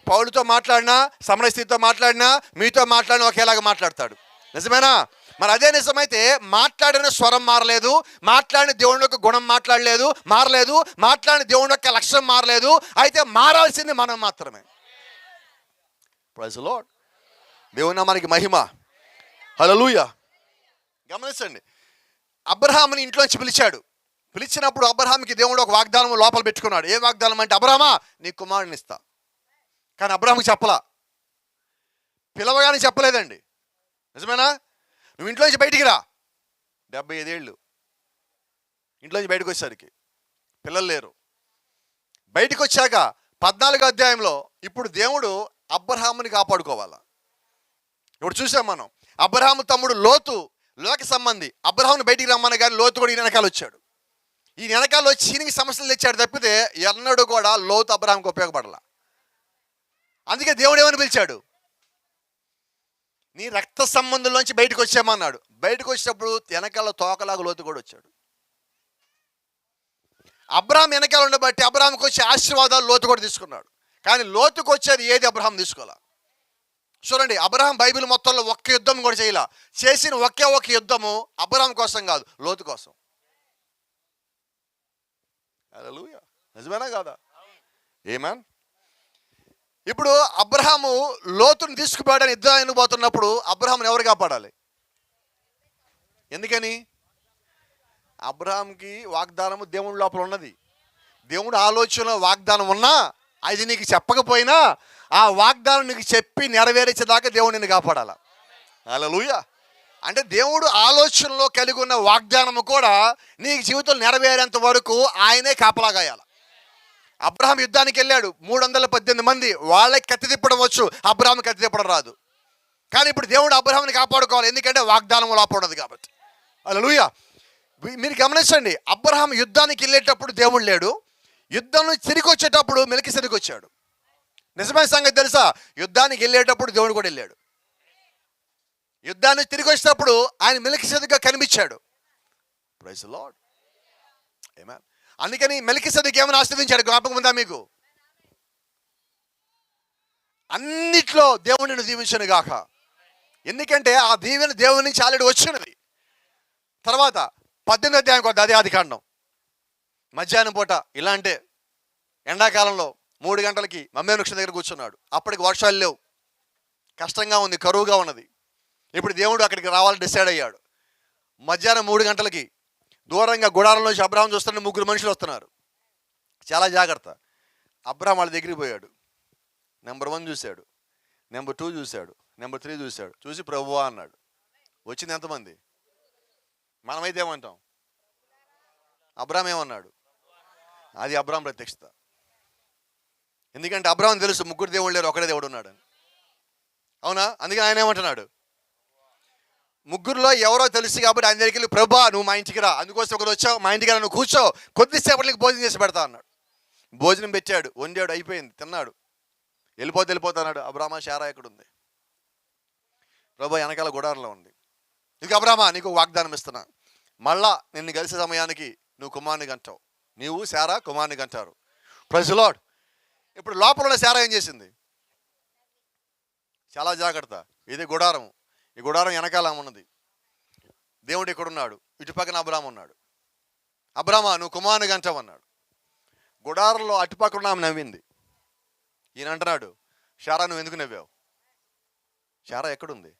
పౌలుతో మాట్లాడినా, సమరస్థితితో మాట్లాడినా, మీతో మాట్లాడినా ఒకేలాగా మాట్లాడతాడు. నిజమేనా? మరి అదే నిజమైతే మాట్లాడిన స్వరం మారలేదు, మాట్లాడిన దేవుని యొక్క గుణం మారలేదు, మాట్లాడిన దేవుని యొక్క లక్ష్యం మారలేదు. అయితే మారాల్సింది మనం మాత్రమే. Praise the lord. దేవుని నామానికి మహిమ. హల్లెలూయా. గమనించండి, అబ్రహాముని ఇంట్లోంచి పిలిచినప్పుడు అబ్రహాంకి దేవుడు ఒక వాగ్దానం లోపల పెట్టుకున్నాడు. ఏ వాగ్దానం అంటే, అబ్రహామా నీ కుమారుని ఇస్తా. కానీ అబ్రహాంకి చెప్పలా, పిలవగానే చెప్పలేదండి. నిజమేనా? నువ్వు ఇంట్లో నుంచి బయటికి రా, 75 ఏళ్ళు. ఇంట్లోంచి బయటకు వచ్చేసరికి పిల్లలు లేరు. బయటకు వచ్చాక 14వ అధ్యాయంలో ఇప్పుడు దేవుడు అబ్రహాముని కాపాడుకోవాలా. ఇప్పుడు చూసాం మనం, అబ్రహాము తమ్ముడు లోతు లోక సంబంధి అబ్రహాముని బయటికి రమ్మని, కానీ లోతు కూడా ఈ వెనకాల వచ్చాడు. ఈ వెనకాల వచ్చి ఈయనకి సమస్యలు తెచ్చాడు తప్పితే ఎన్నడూ కూడా లోతు అబ్రహాంకి ఉపయోగపడాల. అందుకే దేవుడు ఏమని పిలిచాడు, నీ రక్త సంబంధంలోంచి బయటకు వచ్చామన్నాడు. బయటకు వచ్చినప్పుడు వెనకాల తోకలాగా లోతు కూడా వచ్చాడు. అబ్రహాం వెనకాల ఉండబట్టి అబ్రహాంకి వచ్చే ఆశీర్వాదాలు లోతు కూడా తీసుకున్నాడు. కానీ లోతుకు వచ్చేది ఏది అబ్రహాం తీసుకోవాలా. చూడండి, అబ్రహాం బైబిల్ మొత్తంలో ఒక్క యుద్ధం కూడా చేయాల. చేసిన ఒకే ఒక యుద్ధము అబ్రహాం కోసం కాదు, లోతు కోసం. హల్లెలూయా, నిజమేనా కాదా? ఏమన్. ఇప్పుడు అబ్రహాము లోతుని తీసుకుపోయాడని యుద్ధానికి పోతున్నప్పుడు అబ్రహాముని ఎవరు కాపాడాలి? ఎందుకని? అబ్రహాంకి వాగ్దానము దేవుడి లోపల ఉన్నది. దేవుడు ఆలోచనలో వాగ్దానం ఉన్నా అది నీకు చెప్పకపోయినా ఆ వాగ్దానం నీకు చెప్పి నెరవేర్చేదాకా దేవుడు నిన్ను కాపాడాల. హల్లెలూయా. అంటే దేవుడు ఆలోచనలో కలిగి ఉన్న వాగ్దానము కూడా నీకు జీవితంలో నెరవేరేంత వరకు ఆయనే కాపలాగాయాల. అబ్రహాం యుద్ధానికి వెళ్ళాడు, 318 మంది. వాళ్ళకి కత్తి తిప్పడం వచ్చు, అబ్రహాం కత్తి తిప్పడం రాదు. కానీ ఇప్పుడు దేవుడు అబ్రహాంని కాపాడుకోవాలి, ఎందుకంటే వాగ్దానం లోపల ఉన్నది కాబట్టి. హల్లెలూయా. మీరు గమనించండి, అబ్రహాం యుద్ధానికి వెళ్ళేటప్పుడు దేవుడు లేడు, యుద్ధం నుంచి తిరిగి వచ్చేటప్పుడు మెల్కీసెదెకు వచ్చాడు. నిజమైన సంగతి తెలుసా? యుద్ధానికి వెళ్ళేటప్పుడు దేవుడు కూడా వెళ్ళాడు. యుద్ధానికి తిరిగి వచ్చేటప్పుడు ఆయన మెల్కీసెదెకుగా కనిపించాడు. Praise the Lord. ఆమేన్. అందుకని మెల్కీసెదెకు ఏమని ఆశీర్వదించాడు జ్ఞాపకం ఉందా మీకు? అన్నిట్లో దేవుడిని దీవించను గాక. ఎందుకంటే ఆ దీవెన దేవుని నుంచి ఆల్రెడీ వచ్చినది. తర్వాత 18వ అధ్యాయం కొద్ది, అదే ఆదికాండం. మధ్యాహ్నం పూట ఇలా అంటే ఎండాకాలంలో 3 గంటలకి మమ్మే వృక్షం దగ్గర కూర్చున్నాడు. అప్పటికి వర్షాలు లేవు, కష్టంగా ఉంది, కరువుగా ఉన్నది. ఇప్పుడు దేవుడు అక్కడికి రావాలని డిసైడ్ అయ్యాడు. మధ్యాహ్నం 3 గంటలకి దూరంగా గుడారంలోంచి అబ్రహాం చూస్తున్న 3 మనుషులు వస్తున్నారు. చాలా జాగ్రత్త. అబ్రహాం వాళ్ళ దగ్గరికి పోయాడు. నెంబర్ 1 చూశాడు, నెంబర్ 2 చూశాడు, నెంబర్ 3 చూశాడు. చూసి ప్రభువా అన్నాడు. వచ్చింది ఎంతమంది? మనమైతే ఏమంటాం? అబ్రహాం ఏమన్నాడు? అది అబ్రహాం ప్రత్యక్షత. ఎందుకంటే అబ్రహాం తెలుసు 3 దేవుళ్ళు లేరు, ఒకడే దేవుడు ఉన్నాడు. అవునా? అందుకని ఆయన ఏమంటున్నాడు? 3లో ఎవరో తెలుసు కాబట్టి ఆయన దగ్గరికి వెళ్ళి, ప్రభా నువ్వు మా ఇంటికి రా, అందుకోసం ఒకరు వచ్చావు, మా ఇంటికి రా, నువ్వు కూర్చో, కొద్దిసేపటికి భోజనం చేసి పెడతా అన్నాడు. భోజనం పెట్టాడు, వండాడు, అయిపోయింది, తిన్నాడు. వెళ్ళిపోతాడు. అబ్రహామా శారా ఎక్కడుంది? ప్రభా వెనకాల గుడారంలో ఉంది. ఇక అబ్రహామా నీకు వాగ్దానం ఇస్తున్నా, మళ్ళా నిన్ను కలిసే సమయానికి నువ్వు కుమారుని కంటావు, నీవు శారా కుమారుని కంటారు. Praise the lord. ఇప్పుడు లోపల ఉన్న శారా ఏం చేసింది? చాలా జాగ్రత్త. ఇది గుడారం, ఈ గుడారం వెనకాల ఉన్నది. దేవుడు ఇక్కడున్నాడు, ఇటు పక్కన అబ్రహాం ఉన్నాడు. అబ్రహామా నువ్వు కుమారుని కంటావు అన్నాడు. గుడారంలో అటుపక్కన ఆమె నవ్వింది. ఈయన అంటున్నాడు, శారా నువ్వు ఎందుకు నవ్వావు? శారా ఎక్కడుంది?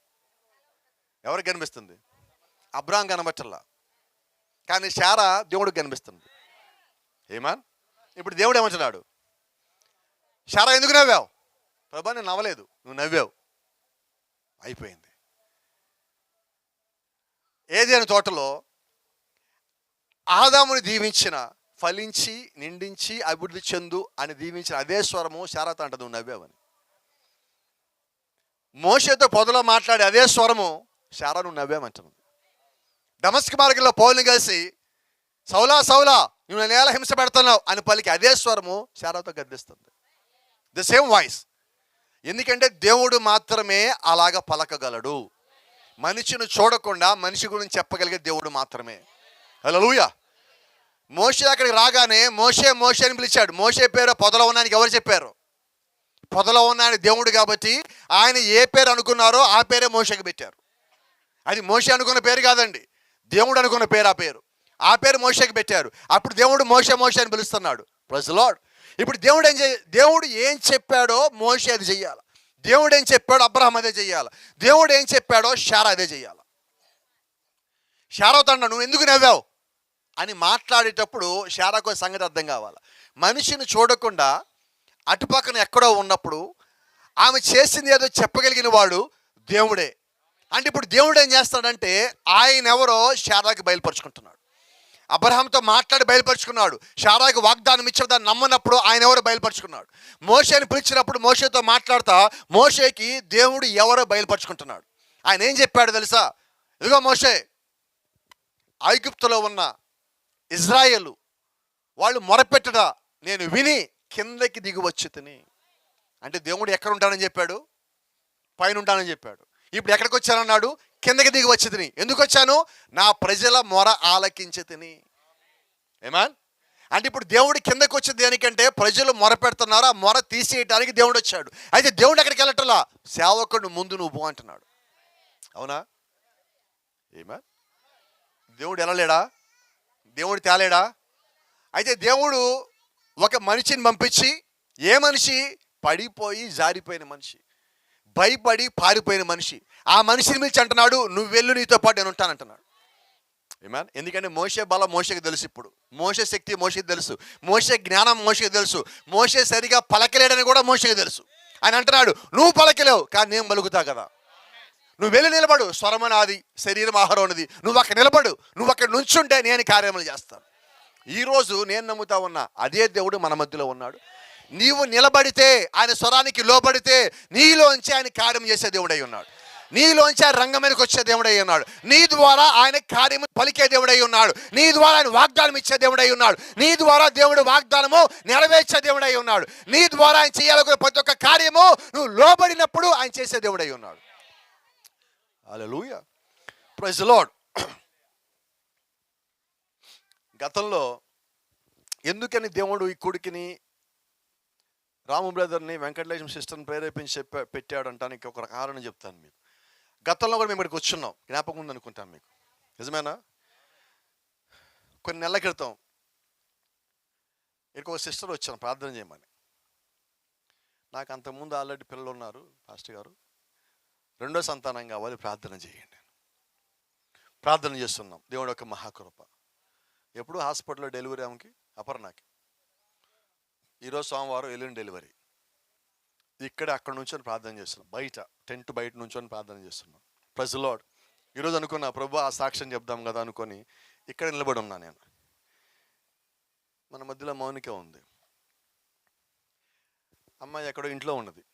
ఎవరికి కనిపిస్తుంది? అబ్రహాం కనబట్టల్లా, కానీ శారా దేవుడికి కనిపిస్తుంది. ఏమా? ఇప్పుడు దేవుడు ఏమంటున్నాడు? శారా ఎందుకు నవ్వావు? ప్రభా నేను నవ్వలేదు, నువ్వు నవ్వావు, అయిపోయింది. ఏదైనా తోటలో ఆదాముని దీవించిన, ఫలించి నిండించి అభివృద్ధి చెందు అని దీవించిన అదే స్వరము శారాతో అంట, నువ్వు నవ్వావని. మోషేతో పొదలో మాట్లాడే అదే స్వరము శారా నువ్వు నవ్వామంటున్నది. దమస్కు మార్గంలో పౌలుని కలిసి సౌలా సౌలా నువ్వు నేల హింస పెడుతున్నావు అని పలికి అదే స్వరము శారాతో గద్దిస్తుంది. The same voice. ఎందుకంటే దేవుడు మాత్రమే అలాగ పలకగలడు. మనిషిని చూడకుండా మనిషి గురించి చెప్పగలిగే దేవుడు మాత్రమే. హల్లెలూయా. మోషే అక్కడికి రాగానే మోషే మోషే అని పిలిచాడు. మోషే పేరు పొదలో ఉన్నానికి ఎవరు చెప్పారు? పొదలో ఉన్నాయని దేవుడు కాబట్టి ఆయన ఏ పేరు అనుకున్నారో ఆ పేరే మోషేకి పెట్టారు. అది మోషే అనుకున్న పేరు కాదండి, దేవుడు అనుకున్న పేరు. ఆ పేరు మోషేకి పెట్టారు. అప్పుడు దేవుడు మోషే మోషే అని పిలుస్తున్నాడు. Praise the lord. ఇప్పుడు దేవుడు ఏం చెప్పాడో మోషే అది చెయ్యాలి. దేవుడు ఏం చెప్పాడో అబ్రహాం అదే చెయ్యాలి. దేవుడు ఏం చెప్పాడో శారా అదే చెయ్యాలి. శారాతో నువ్వు ఎందుకు నవ్వావు అని మాట్లాడేటప్పుడు శారాకు సంగతి అర్థం కావాలి. మనిషిని చూడకుండా అటుపక్కన ఎక్కడో ఉన్నప్పుడు ఆమె చేసింది ఏదో చెప్పగలిగిన వాడు దేవుడే. అంటే ఇప్పుడు దేవుడు ఏం చేస్తాడంటే ఆయన ఎవరో శారాకి బయలుపరుచుకుంటున్నాడు. అబ్రహాంతో మాట్లాడి బయలుపరుచుకున్నాడు. శారాయికి వాగ్దానం ఇచ్చిన దాన్ని నమ్మనప్పుడు ఆయన ఎవరో బయలుపరుచుకున్నాడు. మోషేని పిలిచినప్పుడు మోషేతో మాట్లాడుతా మోషేకి దేవుడు ఎవరో బయలుపరుచుకుంటున్నాడు. ఆయన ఏం చెప్పాడు తెలుసా? ఇదిగో మోషే, ఐగుప్తులో ఉన్న ఇజ్రాయేలు వాళ్ళు మొరపెట్టడా నేను విని కిందకి దిగి వచ్చి తిని. అంటే దేవుడు ఎక్కడ ఉంటానని చెప్పాడు? పైన ఉంటానని చెప్పాడు. ఇప్పుడు ఎక్కడికి వచ్చానన్నాడు? కిందకి దిగి వచ్చి తిని. ఎందుకు వచ్చాను? నా ప్రజల మొర ఆలకించి తిని. ఏమాన్? అంటే ఇప్పుడు దేవుడు కిందకి వచ్చి దేనికంటే ప్రజలు మొర పెడుతున్నారు, ఆ మొర తీసేయటానికి దేవుడు వచ్చాడు. అయితే దేవుడు ఎక్కడికి వెళ్ళటలా? సేవకుడు ముందు నువ్వు పో అంటున్నాడు. అవునా? ఏమాన్? దేవుడు వెళ్ళలేడా? దేవుడు తేలేడా? అయితే దేవుడు ఒక మనిషిని పంపించి, ఏ మనిషి? పడిపోయి జారిపోయిన మనిషి, భయపడి పారిపోయిన మనిషి. ఆ మనిషిని పిలిచి అంటున్నాడు, నువ్వు వెళ్ళు, నీతో పాటు నేను ఉంటానంటున్నాడు. ఏమన్నా? ఎందుకంటే మోషే బలం మోషేకి తెలుసు. ఇప్పుడు మోషే శక్తి మోషేకి తెలుసు, మోషే జ్ఞానం మోషేకి తెలుసు, మోషే సరిగా పలకలేడని కూడా మోషేకి తెలుసు. ఆయన అంటున్నాడు, నువ్వు పలకలేవు కానీ నేను పలుకుతా కదా, నువ్వు వెళ్ళి నిలబడు, స్వరం నాది, శరీరం ఆహారోనిది, నువ్వు అక్కడ నిలబడు, నువ్వు అక్కడ నుంచుంటే నేను కార్యములు చేస్తాను. ఈరోజు నేను నమ్ముతా ఉన్నా అదే దేవుడు మన మధ్యలో ఉన్నాడు. నీవు నిలబడితే, ఆయన స్వరానికి లోబడితే నీలోంచి ఆయన కార్యం చేసే దేవుడై ఉన్నాడు. నీలోంచి ఆయన రంగం మీదకి వచ్చే దేవుడై ఉన్నాడు. నీ ద్వారా ఆయన కార్యము పలికే దేవుడై ఉన్నాడు. నీ ద్వారా ఆయన వాగ్దానం ఇచ్చే దేవుడై ఉన్నాడు. నీ ద్వారా దేవుడు వాగ్దానము నెరవేర్చే దేవుడై ఉన్నాడు. నీ ద్వారా ఆయన చేయాలనుకునే ప్రతి ఒక్క కార్యము నువ్వు లోబడినప్పుడు ఆయన చేసే దేవుడై ఉన్నాడు. హల్లెలూయా, ప్రైజ్ ది లార్డ్. గతంలో ఎందుకని దేవుడు ఈ కొడుకుని, రాము బ్రదర్ని, వెంకటలక్ష్మి సిస్టర్ని ప్రేరేపించి పెట్టాడు అంటానికి ఒక కారణం చెప్తాను మీకు. గతంలో కూడా మేము ఇక్కడికి వచ్చున్నాం, జ్ఞాపకం ఉందనుకుంటాం మీకు. నిజమేనా? కొన్ని నెలల క్రితం ఇక్కడ ఒక సిస్టర్ వచ్చాను ప్రార్థన చేయమని. నాకు అంతకుముందు ఆల్రెడీ పిల్లలు ఉన్నారు, పాస్టర్ గారు రెండో సంతానం కావాలి, ప్రార్థన చేయండి. ప్రార్థన చేస్తున్నాం. దేవుడు ఒక మహాకృప. ఎప్పుడు హాస్పిటల్లో డెలివరీ ఆమెకి, అపర్ణకి. ఈరోజు సోమవారం, ఎల్లుండి డెలివరీ. ఇక్కడే అక్కడ నుంచొని ప్రార్థన చేస్తున్నాం, బయట టెంట్ బయట నుంచొని ప్రార్థన చేస్తున్నాం. Praise the lord. ఈరోజు అనుకున్నా ప్రభు ఆ సాక్ష్యం చెప్దాం కదా అనుకొని ఇక్కడ నిలబడి ఉన్నా నేను. మన మధ్యలో మౌనిక ఉంది. అమ్మాయి ఎక్కడో ఇంట్లో ఉన్నది,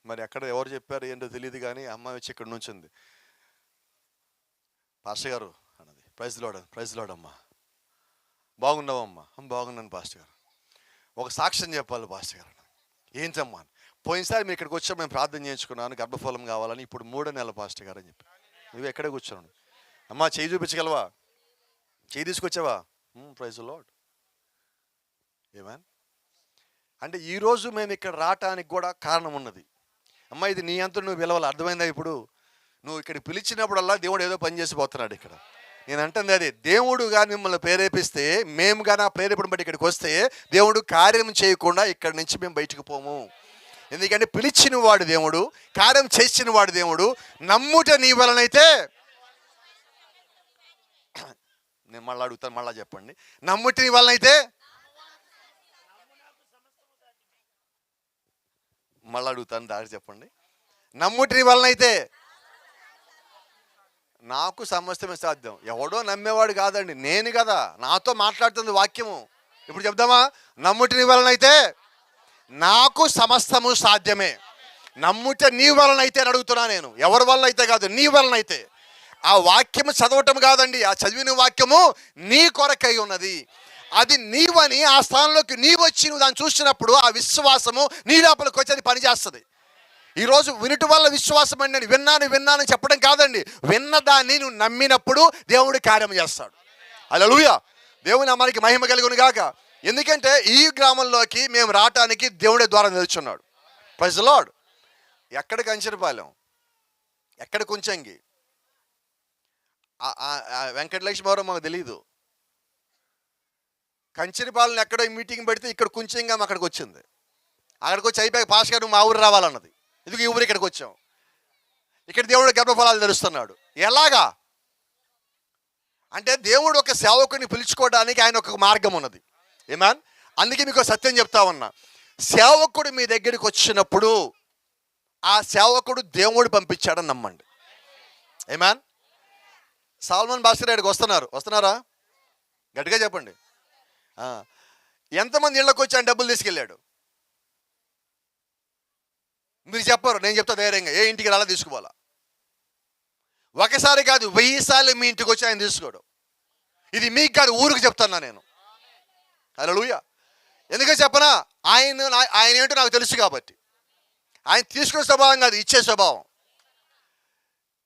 మరి ఎక్కడ ఎవరు చెప్పారు ఏంటో తెలియదు కానీ అమ్మాయి వచ్చి ఇక్కడ నుంచింది. పాస్టర్ గారు అన్నది, praise the lord, praise the lord అమ్మా, బాగున్నావమ్మా? బాగున్నాను పాస్టర్ గారు. ఒక సాక్ష్యం చెప్పాలి పాస్టర్ గారు. ఏంటమ్మా? పోయినసారి మీరు ఇక్కడికి వచ్చా, మేము ప్రార్థన చేయించుకున్నాను, గర్భఫలం కావాలని. ఇప్పుడు 3వ నెల పాస్టర్ గారు అని చెప్పి. నువ్వు ఎక్కడే కూర్చోను? అమ్మా చేయి చూపించగలవా? చేయి తీసుకొచ్చావా? Praise the Lord. ఏమన్? అంటే ఈరోజు మేము ఇక్కడ రావటానికి కూడా కారణం ఉన్నది. అమ్మా ఇది నీ అంతా నువ్వు పిలవాలి, అర్థమైందా? ఇప్పుడు నువ్వు ఇక్కడ పిలిచినప్పుడల్లా దేవుడు ఏదో పని చేసిపోతున్నాడు ఇక్కడ. నేను అంటుంది అది, దేవుడు కానీ మిమ్మల్ని ప్రేరేపిస్తే, మేము కానీ ఆ ప్రేరేపణ బట్టి ఇక్కడికి వస్తే దేవుడు కార్యం చేయకుండా ఇక్కడి నుంచి మేము బయటకు పోము. ఎందుకంటే పిలిచిన వాడు దేవుడు, కార్యం చేసిన వాడు దేవుడు. నమ్ముట నీ వలనైతే, నేను మళ్ళీ అడుగుతాను, మళ్ళీ చెప్పండి. నమ్ముట నీ వలనైతే, మళ్ళీ అడుగుతాను, దారి చెప్పండి. నమ్ముట నీ వలనైతే నాకు సమస్తమే సాధ్యం. ఎవడో నమ్మేవాడు కాదండి, నేను కదా, నాతో మాట్లాడుతుంది వాక్యము. ఇప్పుడు చెప్దామా? నమ్ముట నీ వలనైతే నాకు సమస్తము సాధ్యమే. నమ్ముట నీ వలనైతే అని అడుగుతున్నా నేను, ఎవరి వల్ల అయితే కాదు, నీ వలనైతే. ఆ వాక్యము చదవటం కాదండి, ఆ చదివిన వాక్యము నీ కొరకై ఉన్నది. అది నీవని ఆ స్థానంలోకి నీవు వచ్చి నువ్వు దాన్ని చూసినప్పుడు ఆ విశ్వాసము నీ లోపలికి వచ్చి అది పనిచేస్తుంది. ఈరోజు వినుట వల్ల విశ్వాసం అండి, నేను విన్నాను చెప్పడం కాదండి. విన్నదాన్ని నువ్వు నమ్మినప్పుడు దేవుడు కార్యం చేస్తాడు. హల్లెలూయా, దేవుని నామానికి మహిమ కలుగును గాక. ఎందుకంటే ఈ గ్రామంలోకి మేము రావటానికి దేవుడే ద్వారా నిలుచున్నాడు. Praise the lord. ఎక్కడ కంచరపాలెం, ఎక్కడ కుంచంగి, వెంకటలక్ష్మి ఎవరో మాకు తెలియదు. కంచరపాలెం ఎక్కడో మీటింగ్ పెడితే ఇక్కడ కుంచంగా అక్కడికి వచ్చింది. అక్కడికి వచ్చి అయిపోయి పాస్ గారు మా ఊరు రావాలన్నది. ఎందుకు ఈ ఊరు ఇక్కడికి వచ్చాం? ఇక్కడ దేవుడు గర్భఫలాలు తెలుస్తున్నాడు. ఎలాగా అంటే దేవుడు ఒక సేవకుని పిలుచుకోవడానికి ఆయన ఒక మార్గం ఉన్నది. ఏమాన్? అందుకే మీకు సత్యం చెప్తా ఉన్నా, సేవకుడు మీ దగ్గరికి వచ్చినప్పుడు ఆ సేవకుడు దేవుడు పంపించాడని నమ్మండి. ఏమాన్? సాల్మన్ బాస్టర్ ఇక్కడికి వస్తున్నారా? గట్టిగా చెప్పండి. ఎంతమంది ఇళ్ళకి వచ్చి ఆయన డబ్బులు తీసుకెళ్ళాడు? మీరు చెప్పరు, నేను చెప్తా ధైర్యంగా. ఏ ఇంటికి రాలా తీసుకోవాలా? ఒకసారి కాదు, 1000 సార్లు మీ ఇంటికి వచ్చి ఆయన తీసుకోడు. ఇది మీకు కాదు, ఊరికి చెప్తున్నా నేను. హల్లెలూయా. ఎందుకని చెప్పనా? ఆయన ఏంటో నాకు తెలుసు కాబట్టి. ఆయన తీసుకునే స్వభావం కాదు, ఇచ్చే స్వభావం.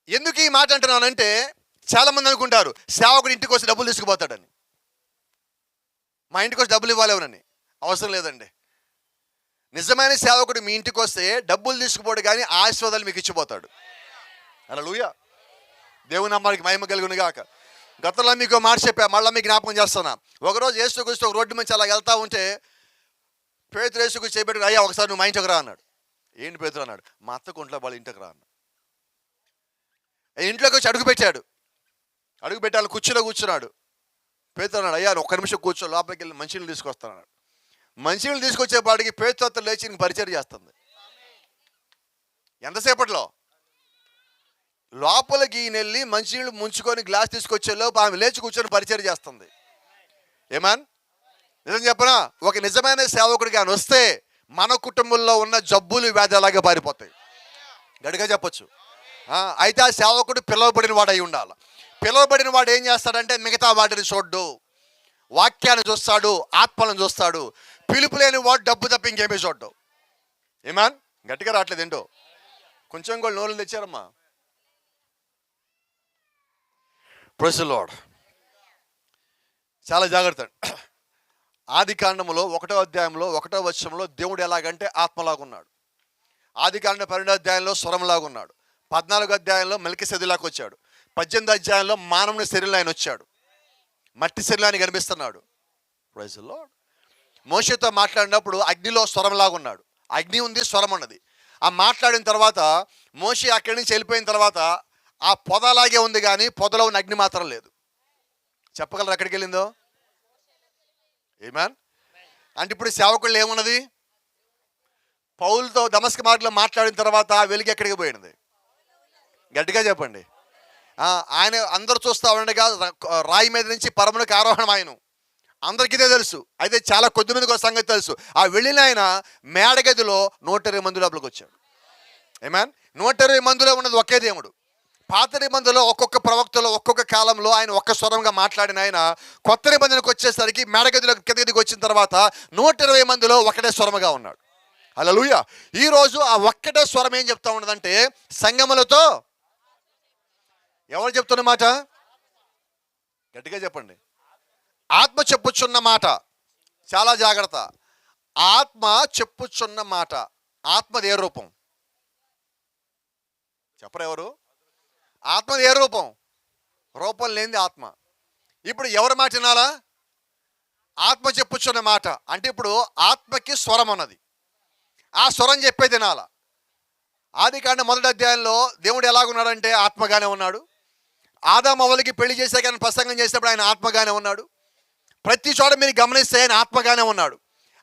ఎందుకు ఈ మాట అంటున్నానంటే, చాలామంది అనుకుంటారు సేవకుడు ఇంటికి వచ్చి డబ్బులు తీసుకుపోతాడని. మా ఇంటికి వచ్చి డబ్బులు ఇవ్వాలేవనని. అవసరం లేదండి. నిజమైన సేవకుడు మీ ఇంటికి వస్తే డబ్బులు తీసుకుపోడు కానీ ఆశీర్వాదాలు మీకు ఇచ్చిపోతాడు. హల్లెలూయా. దేవుని నామానికి మహిమ కలుగును గాక. గతంలో మీకు మాట చెప్పా, మళ్ళీ మీకు జ్ఞాపకం చేస్తున్నా. ఒకరోజు యేసుక్రీస్తు ఒక రోడ్డు నుంచి అలా వెళ్తా ఉంటే పేతురు యేసుక్రీస్తు చేపెట్టుకుని, అయ్యా ఒకసారి నువ్వు మా ఇంటికి రా అన్నాడు. ఏంటి పేతురు అన్నాడు? మా అత్త కొంట్లో వాళ్ళ ఇంటికి రా అన్నాడు. ఇంట్లోకి వచ్చి అడుగు పెట్టాడు. అడుగు పెట్టాలి, కుర్చీలో కూర్చున్నాడు. పేతురు అన్నాడు, అయ్యా ఒక్క నిమిషం కూర్చో, లోపలికి వెళ్ళి మంచినీళ్ళు తీసుకొస్తాను. మంచినీళ్ళు తీసుకొచ్చేపాటికి పేతురు అత్త లేచి నీకు పరిచయం చేస్తుంది. ఎంతసేపట్లో? లోపలికి వెళ్ళి మంచినీళ్ళు ముంచుకొని గ్లాస్ తీసుకొచ్చేలోపు ఆమె లేచి కూర్చొని పరిచయం చేస్తుంది. ఏమన్ నిజం చెప్పనా? ఒక నిజమైన సేవకుడికి ఆయన వస్తే మన కుటుంబంలో ఉన్న జబ్బులు వ్యాధి అలాగే పారిపోతాయి. గట్టిగా చెప్పొచ్చు. అయితే ఆ సేవకుడు పిలువబడిన వాడు అయి ఉండాలి. పిలువబడిన వాడు ఏం చేస్తాడంటే మిగతా వాటిని చూడ్డు, వాక్యాన్ని చూస్తాడు, ఆత్మలను చూస్తాడు. పిలుపు లేని వాడు డబ్బు తప్ప ఇంకేమీ చూడ్డు. ఏమన్ గట్టిగా రావట్లేదు ఏంటో. కొంచెం కూడా నోళ్ళు తెచ్చారమ్మా. Praise the lord. చాలా జాగ్రత్త. ఆది కాండములో 1వ అధ్యాయంలో 1వ వచనంలో దేవుడు ఎలాగంటే ఆత్మలాగా ఉన్నాడు. ఆది కాండం 12వ అధ్యాయంలో స్వరంలాగా ఉన్నాడు. 14వ అధ్యాయంలో మెల్కీసెదెకులాగా వచ్చాడు. 18వ అధ్యాయంలో మానవుని శరీరంలో ఆయన వచ్చాడు. మట్టి శరీరాన్ని కనిపిస్తున్నాడు. Praise the lord. మోషేతో మాట్లాడినప్పుడు అగ్నిలో స్వరంలాగా ఉన్నాడు. అగ్ని ఉంది, స్వరం ఉన్నది. ఆ మాట్లాడిన తర్వాత మోషే అక్కడి నుంచి వెళ్ళిపోయిన తర్వాత ఆ పొదలాగే ఉంది కానీ పొదలో ఉన్న అగ్ని మాత్రం లేదు. చెప్పగలరు ఎక్కడికి వెళ్ళిందో? ఏమన్ అంటే ఇప్పుడు సేవకుళ్ళు ఏమున్నది? పౌలుతో దమస్కు మార్గంలో మాట్లాడిన తర్వాత వెలుగు ఎక్కడికి పోయినది? గట్టిగా చెప్పండి. ఆయన అందరూ చూస్తూ ఉండగా రాయి మీద నుంచి పరమునికి ఆరోహణం ఆయన అందరికీ ఇదే తెలుసు. అయితే చాలా కొద్ది మందికి ఒక సంగతి తెలుసు. ఆ వెళ్ళిన ఆయన మేడగదిలో 120 మంది లోపలికి వచ్చాడు. ఏమన్ 120 మందిలో ఉన్నది ఒకే దేవుడు. పాత నిబంధనలో ఒక్కొక్క ప్రవక్తలో ఒక్కొక్క కాలంలో ఆయన ఒక్క స్వరంగా మాట్లాడిన ఆయన కొత్త నిబంధనకు వచ్చేసరికి మేడగదిలో కిందకి వచ్చిన తర్వాత 120 మందిలో ఒకటే స్వరముగా ఉన్నాడు. హల్లెలూయా. ఈరోజు ఆ ఒక్కటే స్వరం ఏం చెప్తా ఉన్నదంటే సంగములతో ఎవరు చెప్తున్న మాట? గట్టిగా చెప్పండి. ఆత్మ చెప్పుచున్న మాట. చాలా జాగ్రత్త. ఆత్మ చెప్పుచున్న మాట. ఆత్మది ఏ రూపం? చెప్పరు ఎవరు? ఆత్మది ఏ రూపం? రూపం లేనిది ఆత్మ. ఇప్పుడు ఎవరి మాట వినాలా? ఆత్మ చెప్పుచున్న మాట. అంటే ఇప్పుడు ఆత్మకి స్వరం ఉన్నది. ఆ స్వరం చెప్పేది వినాలా. ఆది కాండం 1వ అధ్యాయంలో దేవుడు ఎలాగున్నాడంటే ఆత్మగానే ఉన్నాడు. ఆదాము అవ్వలకి పెళ్లి చేశాక ఆయన ప్రసంగం చేసినప్పుడు ఆయన ఆత్మగానే ఉన్నాడు. ప్రతి చోట మీరు గమనిస్తే ఆయన ఆత్మగానే ఉన్నాడు.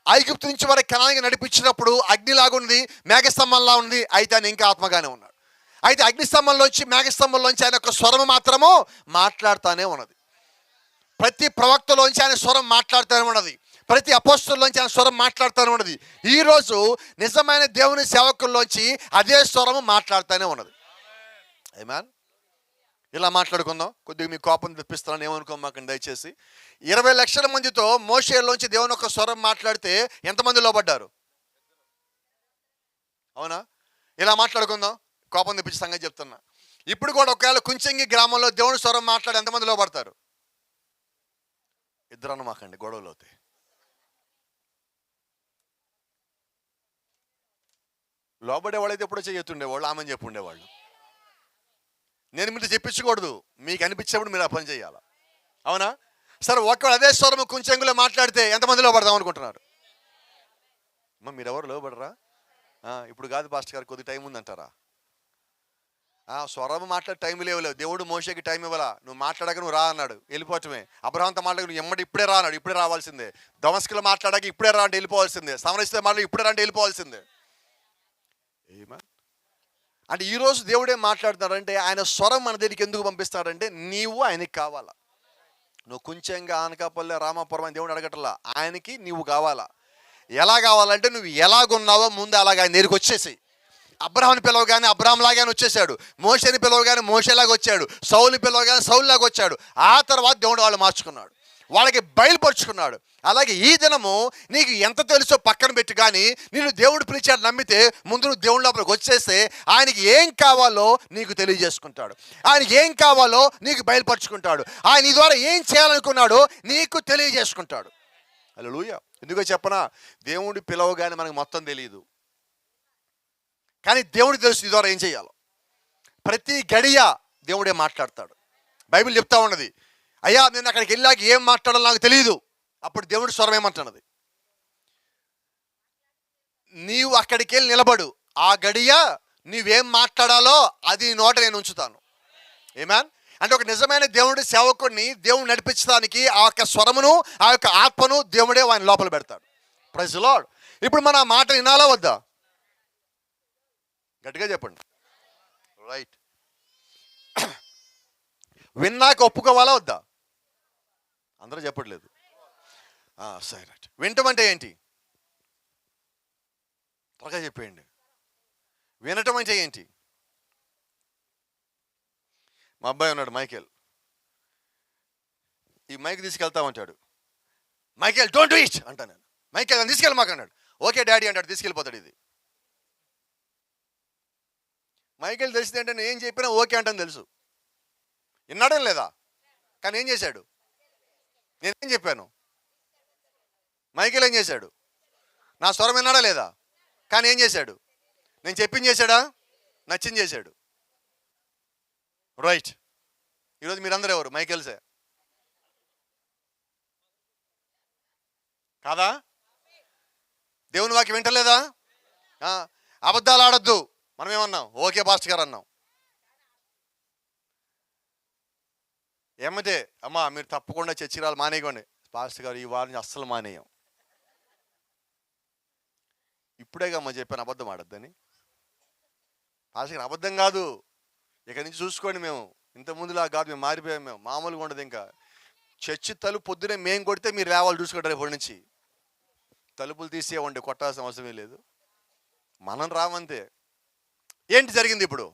ఐగుప్తు నుంచి వారి కనానికి నడిపించినప్పుడు అగ్నిలాగుంది, మేఘస్తంభంలా ఉంది. అయితే ఆయన ఇంకా ఆత్మగానే ఉన్నాడు. అయితే అగ్నిస్తంభంలోంచి మేఘస్తంభంలోంచి ఆయన యొక్క స్వరం మాత్రము మాట్లాడుతూనే ఉన్నది. ప్రతి ప్రవక్తలోంచి ఆయన స్వరం మాట్లాడుతూనే ఉన్నది. ప్రతి అపోస్తలులోంచి ఆయన స్వరం మాట్లాడుతూనే ఉన్నది. ఈరోజు నిజమైన దేవుని సేవకుల్లోంచి అదే స్వరము మాట్లాడుతూనే ఉన్నది. ఆమేన్. ఇలా మాట్లాడుకుందాం. కొద్దిగా మీ కోపం తెప్పిస్తున్నాను, ఏమనుకోమాకండి దయచేసి. 20 లక్షల మందితో మోషేలోంచి దేవుని ఒక స్వరం మాట్లాడితే ఎంతమంది లోబడ్డారు? అవునా? ఇలా మాట్లాడుకుందాం. కోపం తెప్పించి సంగతి చెప్తున్నా. ఇప్పుడు కూడా ఒకవేళ కుంచెంగి గ్రామంలో దేవుని స్వరం మాట్లాడి ఎంతమంది లోబడతారు? ఇద్దరు అన్నమాకండి, గొడవలు అవుతాయి. లోబడేవాళ్ళు అయితే ఎప్పుడో చెయ్యతుండేవాళ్ళు, ఆమెను చెప్పి ఉండేవాళ్ళు. నేను మీరు చెప్పించకూడదు, మీకు అనిపించినప్పుడు మీరు ఆ పని చేయాలి. అవునా? సరే, ఒకవేళ అదే స్వరం కుంచెంగులో మాట్లాడితే ఎంతమంది లోబడదాం అనుకుంటున్నారు? మీరు ఎవరు లోబడరా? ఇప్పుడు కాదు పాస్టర్ గారు, కొద్ది టైం ఉందంటారా? స్వరం మాట్లాడే టైం లేవు. దేవుడు మోషేకి టైం ఇవ్వాలా. నువ్వు మాట్లాడక నువ్వు రా అన్నాడు, వెళ్ళిపోవటమే. అబ్రహాంతో మాట్లాడక నువ్వు ఎమ్మడి ఇప్పుడే రా అన్నాడు, ఇప్పుడే రావాల్సిందే. దమస్కులో మాట్లాడాక ఇప్పుడే రా అంటే వెళ్ళిపోవాల్సిందే. సమరసితో మాట్లాడి ఇప్పుడే రా అంటే వెళ్ళిపోవాల్సిందే. అంటే ఈరోజు దేవుడే మాట్లాడుతున్నాడంటే ఆయన స్వరం మన దగ్గరికి ఎందుకు పంపిస్తాడంటే నీవు ఆయనకి కావాలా. నువ్వు కొంచెంగా ఆనకాపల్లె రామాపురం అని దేవుడు అడగట్లా. ఆయనకి నీవు కావాలా. ఎలా కావాలంటే నువ్వు ఎలాగున్నావో ముందు అలాగ ఆయన దగ్గరికి వచ్చేసి. అబ్రహాంని పిలవగానే అబ్రహాం లాగానే వచ్చేసాడు. మోషేని పిలవగానే మోషేలాగా వచ్చాడు. సౌలుని పిలవగానే సౌలులాగా వచ్చాడు. ఆ తర్వాత దేవుడు వాళ్ళు మార్చుకున్నాడు, వాళ్ళకి బయలుపరుచుకున్నాడు. అలాగే ఈ దినము నీకు ఎంత తెలుసో పక్కన పెట్టి, కానీ నేను దేవుడు పిలిచాడు నమ్మితే ముందు నువ్వు దేవుడి లోపలికి వచ్చేస్తే ఆయనకి ఏం కావాలో నీకు తెలియజేసుకుంటాడు. ఆయనకి ఏం కావాలో నీకు బయలుపరుచుకుంటాడు. ఆయన ఈ ద్వారా ఏం చేయాలనుకున్నాడో నీకు తెలియజేసుకుంటాడు. హల్లెలూయా. ఎందుకో చెప్పనా, దేవుడి పిలవగానే మనకు మొత్తం తెలియదు, కానీ దేవుడికి తెలుసు ఈ ద్వారా ఏం చేయాలో. ప్రతి గడియ దేవుడే మాట్లాడతాడు. బైబిల్ చెప్తా ఉన్నది, అయ్యా నేను అక్కడికి వెళ్ళాక ఏం మాట్లాడాలో నాకు తెలియదు. అప్పుడు దేవుడి స్వరం ఏమంటున్నది, నీవు అక్కడికి వెళ్ళి నిలబడు, ఆ గడియ నీవేం మాట్లాడాలో అది నోట నేను ఉంచుతాను. ఆమేన్. అంటే ఒక నిజమైన దేవుడి సేవకుడిని దేవుడు నడిపించడానికి ఆ యొక్క స్వరమును, ఆ యొక్క ఆత్మను దేవుడే ఆయన లోపల పెడతాడు. Praise the lord. ఇప్పుడు మన మాట వినాలా వద్దా? గట్టిగా చెప్పండి. రైట్. విన్నాక ఒప్పుకోవాలా వద్దా? అందరూ చెప్పట్లేదు. సరే రైట్. వినటం అంటే ఏంటి? త్వరగా చెప్పేయండి. వినటం అంటే ఏంటి? మా అబ్బాయి ఉన్నాడు మైకేల్. ఈ మైక్ తీసుకెళ్తామంటాడు. మైకేల్ డోంట్ డూ ఇట్ అంటా నేను. మైకేల్ అని తీసుకెళ్ళమాక అన్నాడు. ఓకే డాడీ అంటాడు, తీసుకెళ్ళిపోతాడు. ఇది మైకేల్ తెలిసింది ఏంటంటే నేను ఏం చెప్పినా ఓకే అంటాను తెలుసు. విన్నాడేం లేదా? కానీ ఏం చేశాడు? నేనేం చెప్పాను? మైకేల్ ఏం చేశాడు? నా స్వరం విన్నాడా లేదా? కానీ ఏం చేశాడు? నేను చెప్పింది చేశాడా? నచ్చింది చేశాడు. రైట్. ఈరోజు మీరందరూ ఎవరు? మైకేల్సే కాదా? దేవుని వాక్యం వింటలేదా? అబద్ధాలు ఆడద్దు. మనం ఏమన్నాం? ఓకే పాస్టర్ గారు అన్నాం. ఏమంటే అమ్మా మీరు తప్పకుండా చర్చికి రావాలి, మానేయకండి. పాస్టర్ గారు ఈ వారిని అస్సలు మానేయం. ఇప్పుడేగా అమ్మ చెప్పాను అబద్ధం ఆడద్దని. పాస్టర్ గారు అబద్ధం కాదు, ఇక్కడి నుంచి చూసుకోండి, మేము ఇంత ముందులా కాదు, మేము మారిపోయాం, మేము మామూలుగా ఉండదు. ఇంకా చర్చి తలుపు పొద్దునే మేము కొడితే మీరు లేవాలి చూసుకుంటారు. ఇప్పటి నుంచి తలుపులు తీసేవండి, కొట్టాల్సిన అవసరమే లేదు. మనం రామంతే. ఏంటి జరిగింది? ఇప్పుడు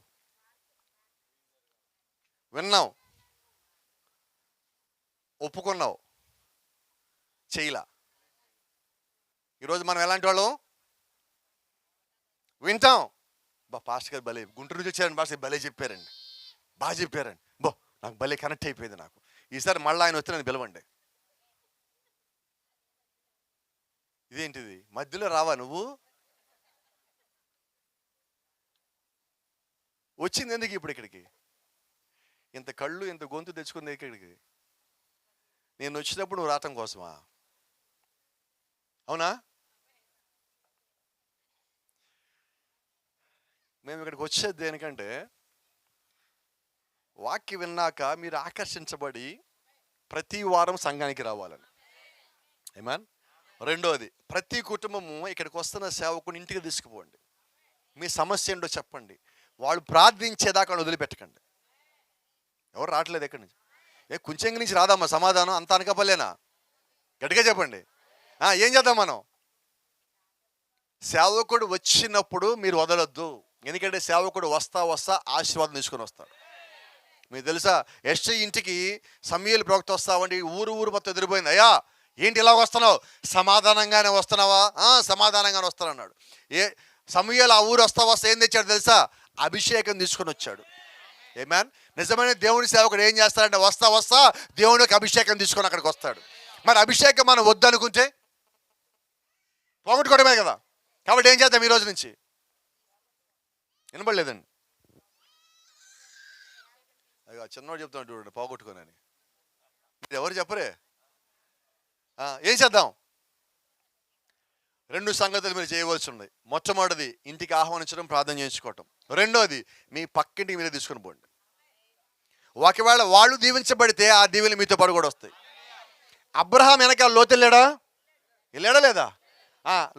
విన్నావు, ఒప్పుకున్నావు, చేయలా. ఈరోజు మనం ఎలాంటి వాళ్ళం? వింటాం. పాస్టర్ గారు భలే గుంటూరు నుంచి వచ్చారండి, పాస్టర్ భలే చెప్పారండి, బాగా చెప్పారండి, నాకు భలే కనెక్ట్ అయిపోయింది. నాకు ఈసారి మళ్ళీ ఆయన వచ్చి నన్ను పిలవండి. ఇదేంటిది? మధ్యలో రావా నువ్వు? వచ్చింది ఎందుకు ఇప్పుడు ఇక్కడికి? ఇంత కళ్ళు ఇంత గొంతు తెచ్చుకుంది ఇక్కడికి. నేను వచ్చినప్పుడు నువ్వు రావటం కోసమా? అవునా? మేము ఇక్కడికి వచ్చేది దేనికంటే, వాక్యం విన్నాక మీరు ఆకర్షించబడి ప్రతి వారం సంఘానికి రావాలని. ఆమేన్. రెండోది, ప్రతి కుటుంబము ఇక్కడికి వస్తున్న సేవకుని ఇంటికి తీసుకుపోండి. మీ సమస్య ఏంటో చెప్పండి. వాళ్ళు ప్రార్థించేదాకా వదిలిపెట్టకండి. ఎవరు రావట్లేదు ఎక్కడి నుంచి? కుంచెంగి నుంచి రాదమ్మా సమాధానం, అంత అనకపల్లేనా? గట్టిగా చెప్పండి. ఏం చేద్దాం మనం? సేవకుడు వచ్చినప్పుడు మీరు వదలొద్దు. ఎందుకంటే సేవకుడు వస్తా ఆశీర్వాదం తీసుకొని వస్తాడు. మీకు తెలుసా, ఎస్ఐ ఇంటికి సమూయేలు ప్రవక్త వస్తావండి, ఊరు మొత్తం ఎదిరిపోయింది. అయ్యా ఏంటి ఇలా వస్తున్నావు? సమాధానంగానే వస్తున్నావా? సమాధానంగానే వస్తానన్నాడు. సమూయేలు ఆ ఊరు వస్తా ఏం తెచ్చాడు తెలుసా? అభిషేకం తీసుకొని వచ్చాడు. ఆమేన్. నిజమైన దేవుని సేవకుడు ఏం చేస్తాడంటే వస్తా దేవునికి అభిషేకం తీసుకొని అక్కడికి వస్తాడు. మరి అభిషేకం మనం వద్దనుకుంటే పోగొట్టుకోవడమే కదా. కాబట్టి ఏం చేద్దాం ఈ రోజు నుంచి? వినబడలేదండి. అయ్యో చిన్నవాడు చెప్తున్నాడు చూడండి, పోగొట్టుకోనని. మీరు ఎవరు చెప్పరే? ఏం చేద్దాం? 2 సంగతులు మీరు చేయవలసి ఉంది. మొట్టమొదటిది ఇంటికి ఆహ్వానించడం, ప్రార్థన చేయించుకోవటం. రెండోది మీ పక్కింటికి మీరే తీసుకొని పోండి. ఒకవేళ వాళ్ళు దీవించబడితే ఆ దీవెనలు మీతో పాటు కూడా వస్తాయి. అబ్రహాం వెనక లోతు వెళ్ళాడా లేదా?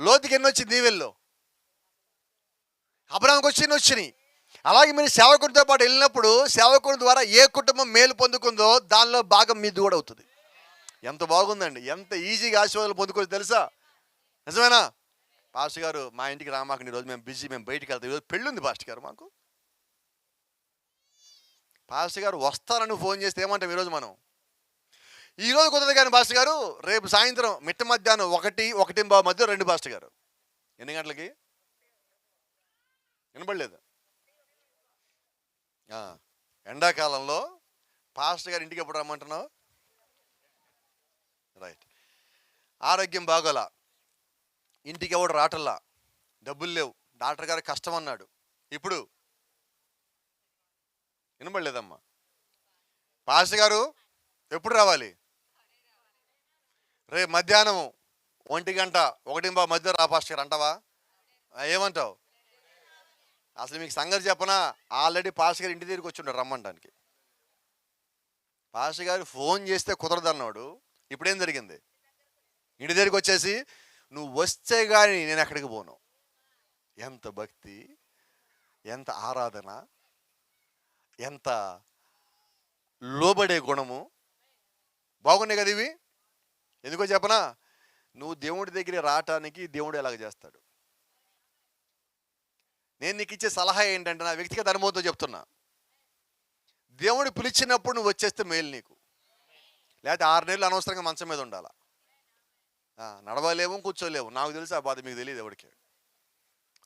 లోతుకి ఎన్ని వచ్చింది దీవెల్లో? అబ్రహాంకి వచ్చినాయి. అలాగే మీరు సేవకుడితో పాటు వెళ్ళినప్పుడు సేవకుడి ద్వారా ఏ కుటుంబం మేలు పొందుకుందో దానిలో భాగం మీది కూడా అవుతుంది. ఎంత బాగుందండి, ఎంత ఈజీగా ఆశీర్వాదాలు పొందుకోవచ్చు తెలుసా? నిజమేనా? పాస్టర్ గారు మా ఇంటికి రామాకండి, ఈరోజు మేము బిజీ, మేము బయటికి వెళ్తాం, ఈరోజు పెళ్ళి ఉంది పాస్టర్ గారు మాకు. పాస్టర్ గారు వస్తారని ఫోన్ చేస్తే ఏమంటాం ఈరోజు మనం? ఈరోజు కుదరదు కానీ పాస్టర్ గారు రేపు సాయంత్రం మిట్ట మధ్యాహ్నం 1-1:15 మధ్య 2 పాస్టర్ గారు. ఎన్ని గంటలకి? వినపడలేదు. ఎండాకాలంలో పాస్టర్ గారు ఇంటికి ఎప్పుడు రమ్మంటున్నావు? రైట్. ఆరోగ్యం బాగోలా, ఇంటికి ఎవడు రాటల్లా, డబ్బులు లేవు, డాక్టర్ గారు కష్టం అన్నాడు. ఇప్పుడు వినబడలేదమ్మా. పాస్టర్ గారు ఎప్పుడు రావాలి? రేపు మధ్యాహ్నం 1-1:15 మధ్య రా పాస్టర్ గారు అంటావా? ఏమంటావు? అసలు మీకు సంగతి చెప్పనా, ఆల్రెడీ పాస్టర్ గారు ఇంటి దగ్గరికి వచ్చి ఉంటాడు రమ్మంటానికి. పాస్టర్ గారు ఫోన్ చేస్తే కుదరదన్నాడు, ఇప్పుడేం జరిగింది? ఇంటి దగ్గరికి వచ్చేసి నువ్వు వస్తే కానీ నేను ఎక్కడికి పోను. ఎంత భక్తి, ఎంత ఆరాధన, ఎంత లోబడే గుణము, బాగున్నాయి కదా ఇవి. ఎందుకో చెప్పనా, నువ్వు దేవుడి దగ్గర రావటానికి దేవుడు ఎలాగ చేస్తాడు. నేను నీకు ఇచ్చే సలహా ఏంటంటే, నా వ్యక్తిగత అనుభవంతో చెప్తున్నా, దేవుడు పిలిచినప్పుడు నువ్వు వచ్చేస్తే మేలు నీకు. లేకపోతే 6 నెలలు అనవసరంగా మంచం మీద ఉండాలా, నడవలేము, కూర్చోలేము. నాకు తెలుసు ఆ బాధ, మీకు తెలియదు ఎవరికి.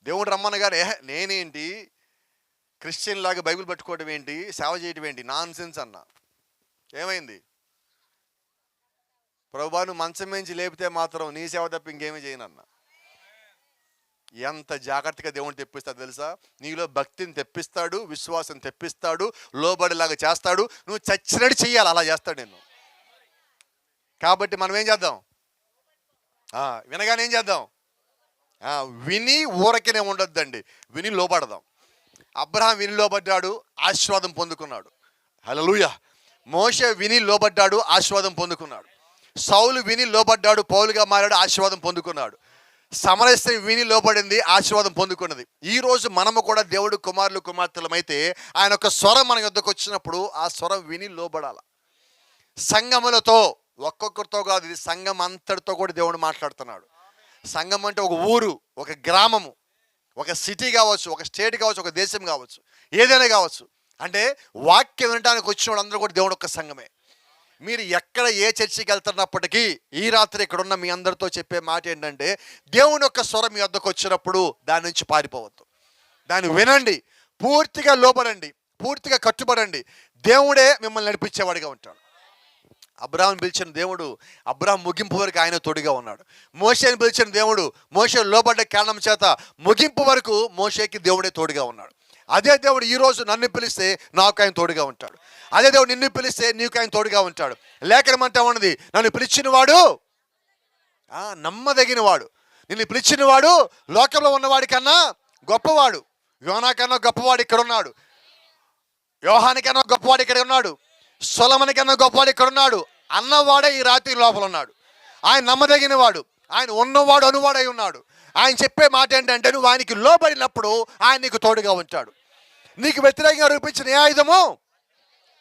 దేవుడు రమ్మనగానే నేనేంటి క్రిస్టియన్ లాగా బైబిల్ పట్టుకోవడం ఏంటి, సేవ చేయడం ఏంటి, నాన్ సెన్స్ అన్నా. ఏమైంది? ప్రభువా నువ్వు మంచం మించి లేపితే మాత్రం నీ సేవ తప్ప ఇంకేమీ చేయనన్నా. ఎంత జాగ్రత్తగా దేవుని తెప్పిస్తాడు తెలుసా? నీలో భక్తిని తెప్పిస్తాడు, విశ్వాసం తెప్పిస్తాడు, లోబడిలాగా చేస్తాడు. నువ్వు చచ్చినట్టు చెయ్యాలి, అలా చేస్తాడు నిన్ను. కాబట్టి మనం ఏం చేద్దాం? వినగానే ఏం చేద్దాం? విని ఊరకనే ఉండొద్దండి, విని లోబడదాం. అబ్రహాం విని లోబడ్డాడు, ఆశీర్వాదం పొందుకున్నాడు. హల్లెలూయా. మోషే విని లోబడ్డాడు, ఆశీర్వాదం పొందుకున్నాడు. సౌలు విని లోబడ్డాడు, పౌలుగా మారాడు, ఆశీర్వాదం పొందుకున్నాడు. సమరస్త్రీ విని లోబడింది, ఆశీర్వాదం పొందుకున్నది. ఈరోజు మనము కూడా దేవుడు కుమారులు కుమార్తెలమైతే ఆయన ఒక స్వరం మన యొద్దకు వచ్చినప్పుడు ఆ స్వరం విని లోబడాల. సంఘములతో, ఒక్కొక్కరితో కాదు, ఇది సంఘం అంతటితో కూడా దేవుడు మాట్లాడుతున్నాడు. సంఘం అంటే ఒక ఊరు, ఒక గ్రామము, ఒక సిటీ కావచ్చు, ఒక స్టేట్ కావచ్చు, ఒక దేశం కావచ్చు, ఏదైనా కావచ్చు. అంటే వాక్యం వినడానికి వచ్చిన వాళ్ళందరూ కూడా దేవుడు ఒక సంఘమే. మీరు ఎక్కడ ఏ చర్చికి వెళ్తున్నప్పటికీ ఈ రాత్రి ఇక్కడున్న మీ అందరితో చెప్పే మాట ఏంటంటే, దేవుని యొక్క స్వరం మీ వద్దకు వచ్చినప్పుడు దాని నుంచి పారిపోవద్దు, దాన్ని వినండి, పూర్తిగా లోబడండి, పూర్తిగా కట్టుబడండి. దేవుడే మిమ్మల్ని నడిపించేవాడిగా ఉంటాడు. అబ్రాహాం పిలిచిన దేవుడు అబ్రాహాం ముగింపు వరకు ఆయన తోడుగా ఉన్నాడు. మోషేని పిలిచిన దేవుడు మోషే లోబడ్డ కారణం చేత ముగింపు వరకు మోషేకి దేవుడే తోడుగా ఉన్నాడు. అదే దేవుడు ఈరోజు నన్ను పిలిస్తే నాకు ఆయన తోడుగా ఉంటాడు. అదే దేవుడు నిన్ను పిలిస్తే నీకు ఆయన తోడుగా ఉంటాడు. లేఖనం అంటా ఉన్నది, నన్ను పిలిచిన వాడు నమ్మదగిన వాడు, నిన్ను పిలిచిన వాడు లోకంలో ఉన్నవాడి కన్నా గొప్పవాడు. యోనా కన్నా గొప్పవాడు ఇక్కడ ఉన్నాడు, యోహాని కన్నా గొప్పవాడు ఇక్కడ ఉన్నాడు, సొలొమోను కన్నా గొప్పవాడు ఇక్కడ ఉన్నాడు అన్నవాడే ఈ రాత్రి లోపల ఉన్నాడు. ఆయన నమ్మదగిన వాడు, ఆయన ఉన్నవాడు అనువాడై ఉన్నాడు. ఆయన చెప్పే మాట ఏంటంటే, నువ్వు ఆయనకి లోబడినప్పుడు ఆయన నీకు తోడుగా ఉంటాడు. నీకు వ్యతిరేకంగా రూపించిన ఏ ఆయుధము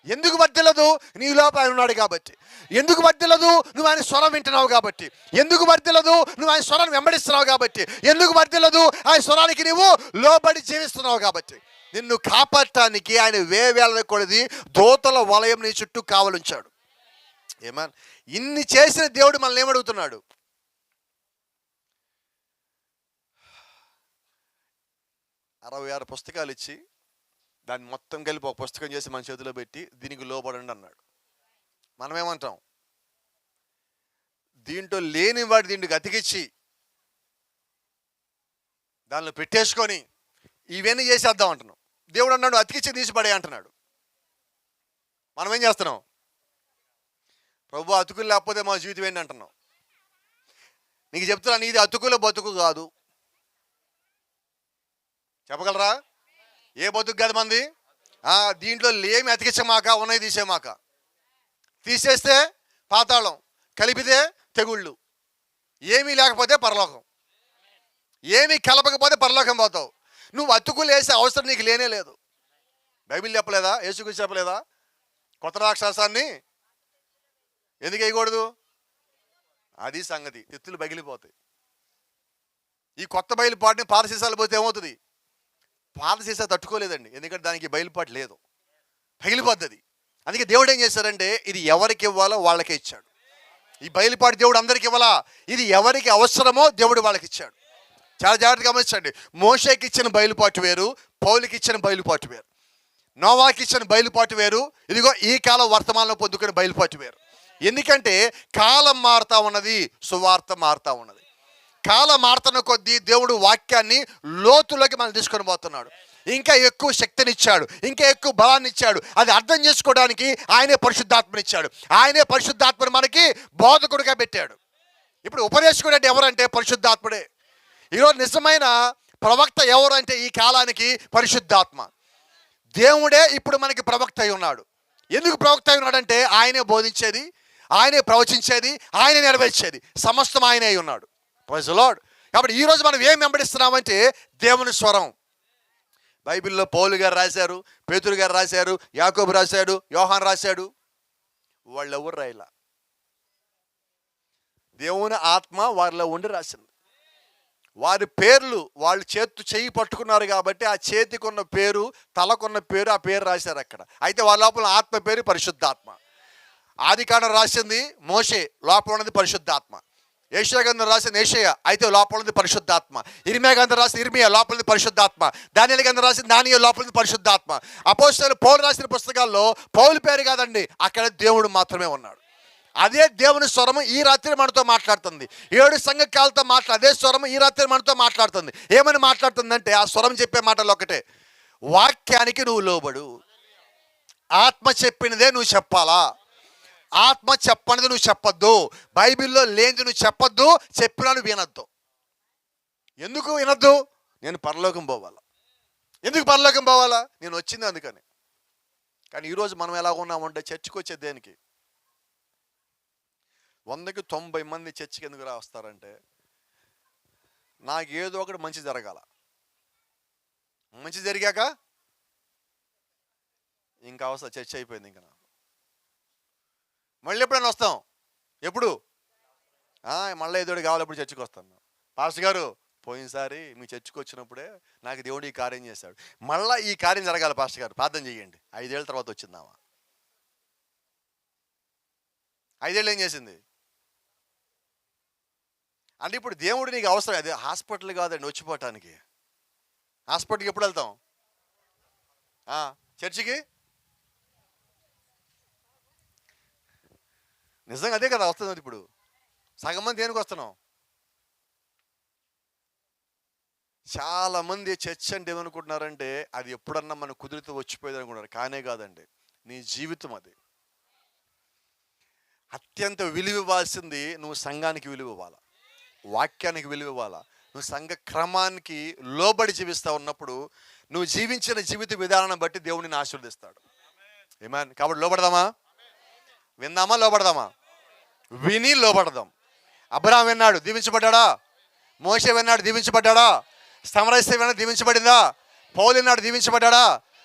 ఎందుకు వర్ధిల్లదు? నీ లోపల ఆయన ఉన్నాడు కాబట్టి. ఎందుకు వర్ధిల్లదు? నువ్వు ఆయన స్వరం వింటున్నావు కాబట్టి. ఎందుకు వర్ధిల్లదు? నువ్వు ఆయన స్వరాన్ని వెంబడిస్తున్నావు కాబట్టి. ఎందుకు వర్ధిల్లదు? ఆయన స్వరానికి నువ్వు లోబడి జీవిస్తున్నావు కాబట్టి. నిన్ను కాపాడటానికి ఆయన వేవేల కొలది దూతల వలయం నీ చుట్టూ కావలుంచాడు. ఏమన్ ఇన్ని చేసిన దేవుడు మనల్ని ఏమడుగుతున్నాడు? 66 పుస్తకాలు ఇచ్చి దాన్ని మొత్తం కలిపి ఒక పుస్తకం చేసి మన చేతిలో పెట్టి దీనికి లోబడండి అన్నాడు. మనమేమంటాం? దీంట్లో లేని వాడి దీనికి అతికిచ్చి దానిలో పెట్టేసుకొని ఇవన్నీ చేసేద్దాం అంటున్నాం. దేవుడు అన్నాడు అతికిచ్చి తీసి పడే అంటున్నాడు. మనం ఏం చేస్తున్నాం? ప్రభు అతుకులు లేకపోతే మా జీవితం ఏంటి అంటున్నాం. నీకు చెప్తున్నాను, ఇది అతుకుల బతుకు కాదు. చెప్పగలరా? ఏ బతుకు కాదు మంది? దీంట్లో లేమి అతికించమాక, ఉన్నాయి తీసేమాక. తీసేస్తే పాతాళం, కలిపితే తెగుళ్ళు. ఏమీ లేకపోతే పరలోకం, ఏమీ కలపకపోతే పరలోకం పోతావు. నువ్వు అతుకులు వేసే అవసరం నీకు లేనే లేదు. బైబిల్ చెప్పలేదా? యేసుక్రీస్తు చెప్పలేదా? కొత్త ద్రాక్షారసాన్ని ఎందుకు వేయకూడదు? అది సంగతి, ఎత్తులు పగిలిపోతాయి. ఈ కొత్త బయలుపాటుని పాత సీసాలు పోతే ఏమవుతుంది? పాత సీసా తట్టుకోలేదండి, ఎందుకంటే దానికి బయలుపాటు లేదు, పగిలిపోద్ది. అందుకే దేవుడు ఏం చేశారంటే ఇది ఎవరికి ఇవ్వాలో వాళ్ళకే ఇచ్చాడు. ఈ బయలుపాటు దేవుడు అందరికి ఇవ్వాలా, ఇది ఎవరికి అవసరమో దేవుడు వాళ్ళకి ఇచ్చాడు. చాలా జాగ్రత్తగా గమనించండి. మోషేకి ఇచ్చిన బయలుపాటు వేరు, పౌలుకి ఇచ్చిన బయలుపాటు వేరు, నోవాకి ఇచ్చిన బయలుపాటు వేరు, ఇదిగో ఈ కాలం వర్తమానంలో పొందుకునే బయలుపాటు వేరు. ఎందుకంటే కాలం మారుతా ఉన్నది, సువార్త మారుతా ఉన్నది. కాలం మారుతున్న కొద్దీ దేవుడు వాక్యాన్ని లోతులోకి మనం తీసుకొని పోతున్నాడు. ఇంకా ఎక్కువ శక్తినిచ్చాడు, ఇంకా ఎక్కువ బలాన్ని ఇచ్చాడు. అది అర్థం చేసుకోవడానికి ఆయనే పరిశుద్ధాత్మనిచ్చాడు. ఆయనే పరిశుద్ధాత్మని మనకి బోధకుడిగా పెట్టాడు. ఇప్పుడు ఉపదేశకుడు అంటే ఎవరంటే పరిశుద్ధాత్ముడే. ఈరోజు నిజమైన ప్రవక్త ఎవరు అంటే ఈ కాలానికి పరిశుద్ధాత్మ. దేవుడే ఇప్పుడు మనకి ప్రవక్త అయి ఉన్నాడు. ఎందుకు ప్రవక్త అయి ఉన్నాడంటే ఆయనే బోధించేది, ఆయనే ప్రవచించేది, ఆయనే నెరవేర్చేది, సమస్తం ఆయనే అయి ఉన్నాడు. Praise the lord. కాబట్టి ఈరోజు మనం ఏం వెంబడిస్తున్నామంటే దేవుని స్వరం. బైబిల్లో పౌలు గారు రాశారు, పేతురు గారు రాశారు, యాకోబు రాశాడు, యోహాన్ రాశాడు. వాళ్ళు ఎవరు రాయలా, దేవుని ఆత్మ వారిలో ఉండి రాసింది. వారి పేర్లు వాళ్ళు చెయ్యి పట్టుకున్నారు కాబట్టి ఆ చేతికున్న పేరు, తలకున్న పేరు, ఆ పేరు రాశారు అక్కడ. అయితే వాళ్ళ లోపల ఆత్మ పేరు పరిశుద్ధాత్మ. ఆదికాండం రాసింది మోషే, లోపల ఉన్నది పరిశుద్ధాత్మ. ఏషియా గ్రంథం రాసింది ఏషియా, అయితే లోపల ఉంది పరిశుద్ధాత్మ. ఇర్మియా గ్రంథం రాసింది ఇర్మియా, లోపల ఉంది పరిశుద్ధాత్మ. దానియేలు గ్రంథం రాసింది దానియేలు, లోపల ఉంది పరిశుద్ధాత్మ. అపోస్తలులు పౌలు రాసిన పుస్తకాల్లో పౌలు పేరు కాదండి, అక్కడ దేవుడు మాత్రమే ఉన్నాడు. అదే దేవుని స్వరము ఈ రాత్రి మనతో మాట్లాడుతుంది. 7 సంఘకాలతో అదే స్వరము ఈ రాత్రి మనతో మాట్లాడుతుంది. ఏమని మాట్లాడుతుందంటే ఆ స్వరం చెప్పే మాటలు ఒకటే, వాక్యానికి నువ్వు లోబడు. ఆత్మ చెప్పినదే నువ్వు చెప్పాలా, ఆత్మ చెప్పనిది నువ్వు చెప్పొద్దు. బైబిల్లో లేనిది నువ్వు చెప్పొద్దు, చెప్పినా నువ్వు వినొద్దు. ఎందుకు వినొద్దు? నేను పరలోకం పోవాలా. ఎందుకు పరలోకం పోవాలా? నేను వచ్చింది అందుకని. కానీ ఈరోజు మనం ఎలా ఉన్నామంటే చర్చికి వచ్చే దేనికి? 100కి 90 మంది చర్చికి ఎందుకు వస్తారంటే నాకు ఏదో ఒకటి మంచి జరగాల. మంచి జరిగాక ఇంకా అవసరం, చర్చ అయిపోయింది. ఇంకా మళ్ళీ ఎప్పుడైనా వస్తాం. ఎప్పుడు? మళ్ళీ ఏదోటి కావాలి, ఎప్పుడు చర్చికి వస్తాను. పాస్టర్ గారు పోయినసారి మీ చర్చికి వచ్చినప్పుడే నాకు దేవుడు ఈ కార్యం చేశాడు, మళ్ళీ ఈ కార్యం జరగాలి పాస్టర్ గారు, ప్రార్థన చేయండి. 5 ఏళ్ళ తర్వాత వచ్చిందామా? 5 ఏళ్ళు ఏం చేసింది అంటే ఇప్పుడు దేవుడు నీకు అవసరం. అది హాస్పిటల్ కాదండి వచ్చిపోవటానికి. హాస్పిటల్కి ఎప్పుడు వెళ్తాం? చర్చికి నిజంగా అదే కదా వస్తుంది. ఇప్పుడు సగం మంది దేనికి వస్తున్నాం? చాలామంది చర్చ్ అంటే ఏమనుకుంటున్నారంటే అది ఎప్పుడన్నా మనం కుదిరితే వచ్చిపోయేది అనుకుంటున్నారు. కానే కాదండి, నీ జీవితం అది. అత్యంత విలువ ఇవ్వాల్సింది నువ్వు సంఘానికి విలువ ఇవ్వాలా, వాక్యానికి విలువ ఇవ్వాలా. నువ్వు సంఘ క్రమానికి లోబడి జీవిస్తూ ఉన్నప్పుడు నువ్వు జీవించిన జీవిత విధానం బట్టి దేవుడిని ఆశీర్వదిస్తాడు. ఆమేన్. కాబట్టి లోబడదామా? విందామా? లోబడదామా? విని లోబడదాం. అబ్రహాం విన్నాడు, దీవించబడ్డా. మోషే విన్నాడు, దీవించబడ్డా. సమరస్య విన్నాడు, దీవించబడిందా. పౌలు విన్నాడు, దీవించబడ్డా.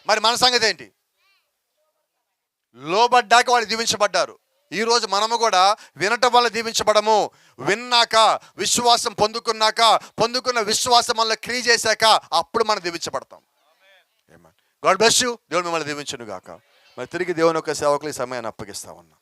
మరి మన సంగతి ఏంటి? లోబడ్డాక వాళ్ళు దీవించబడ్డారు. ఈరోజు మనము కూడా వినటం వల్ల దీవించబడము. విన్నాక, విశ్వాసం పొందుకున్న విశ్వాసం వల్ల క్రియ చేశాక అప్పుడు మనం దీవించబడతాం. God bless you. దేవుడు మిమ్మల్ని దీవించును గాక. మరి తిరిగి దేవుని యొక్క సేవకులు ఈ సమయాన్ని అప్పగిస్తా ఉన్నా.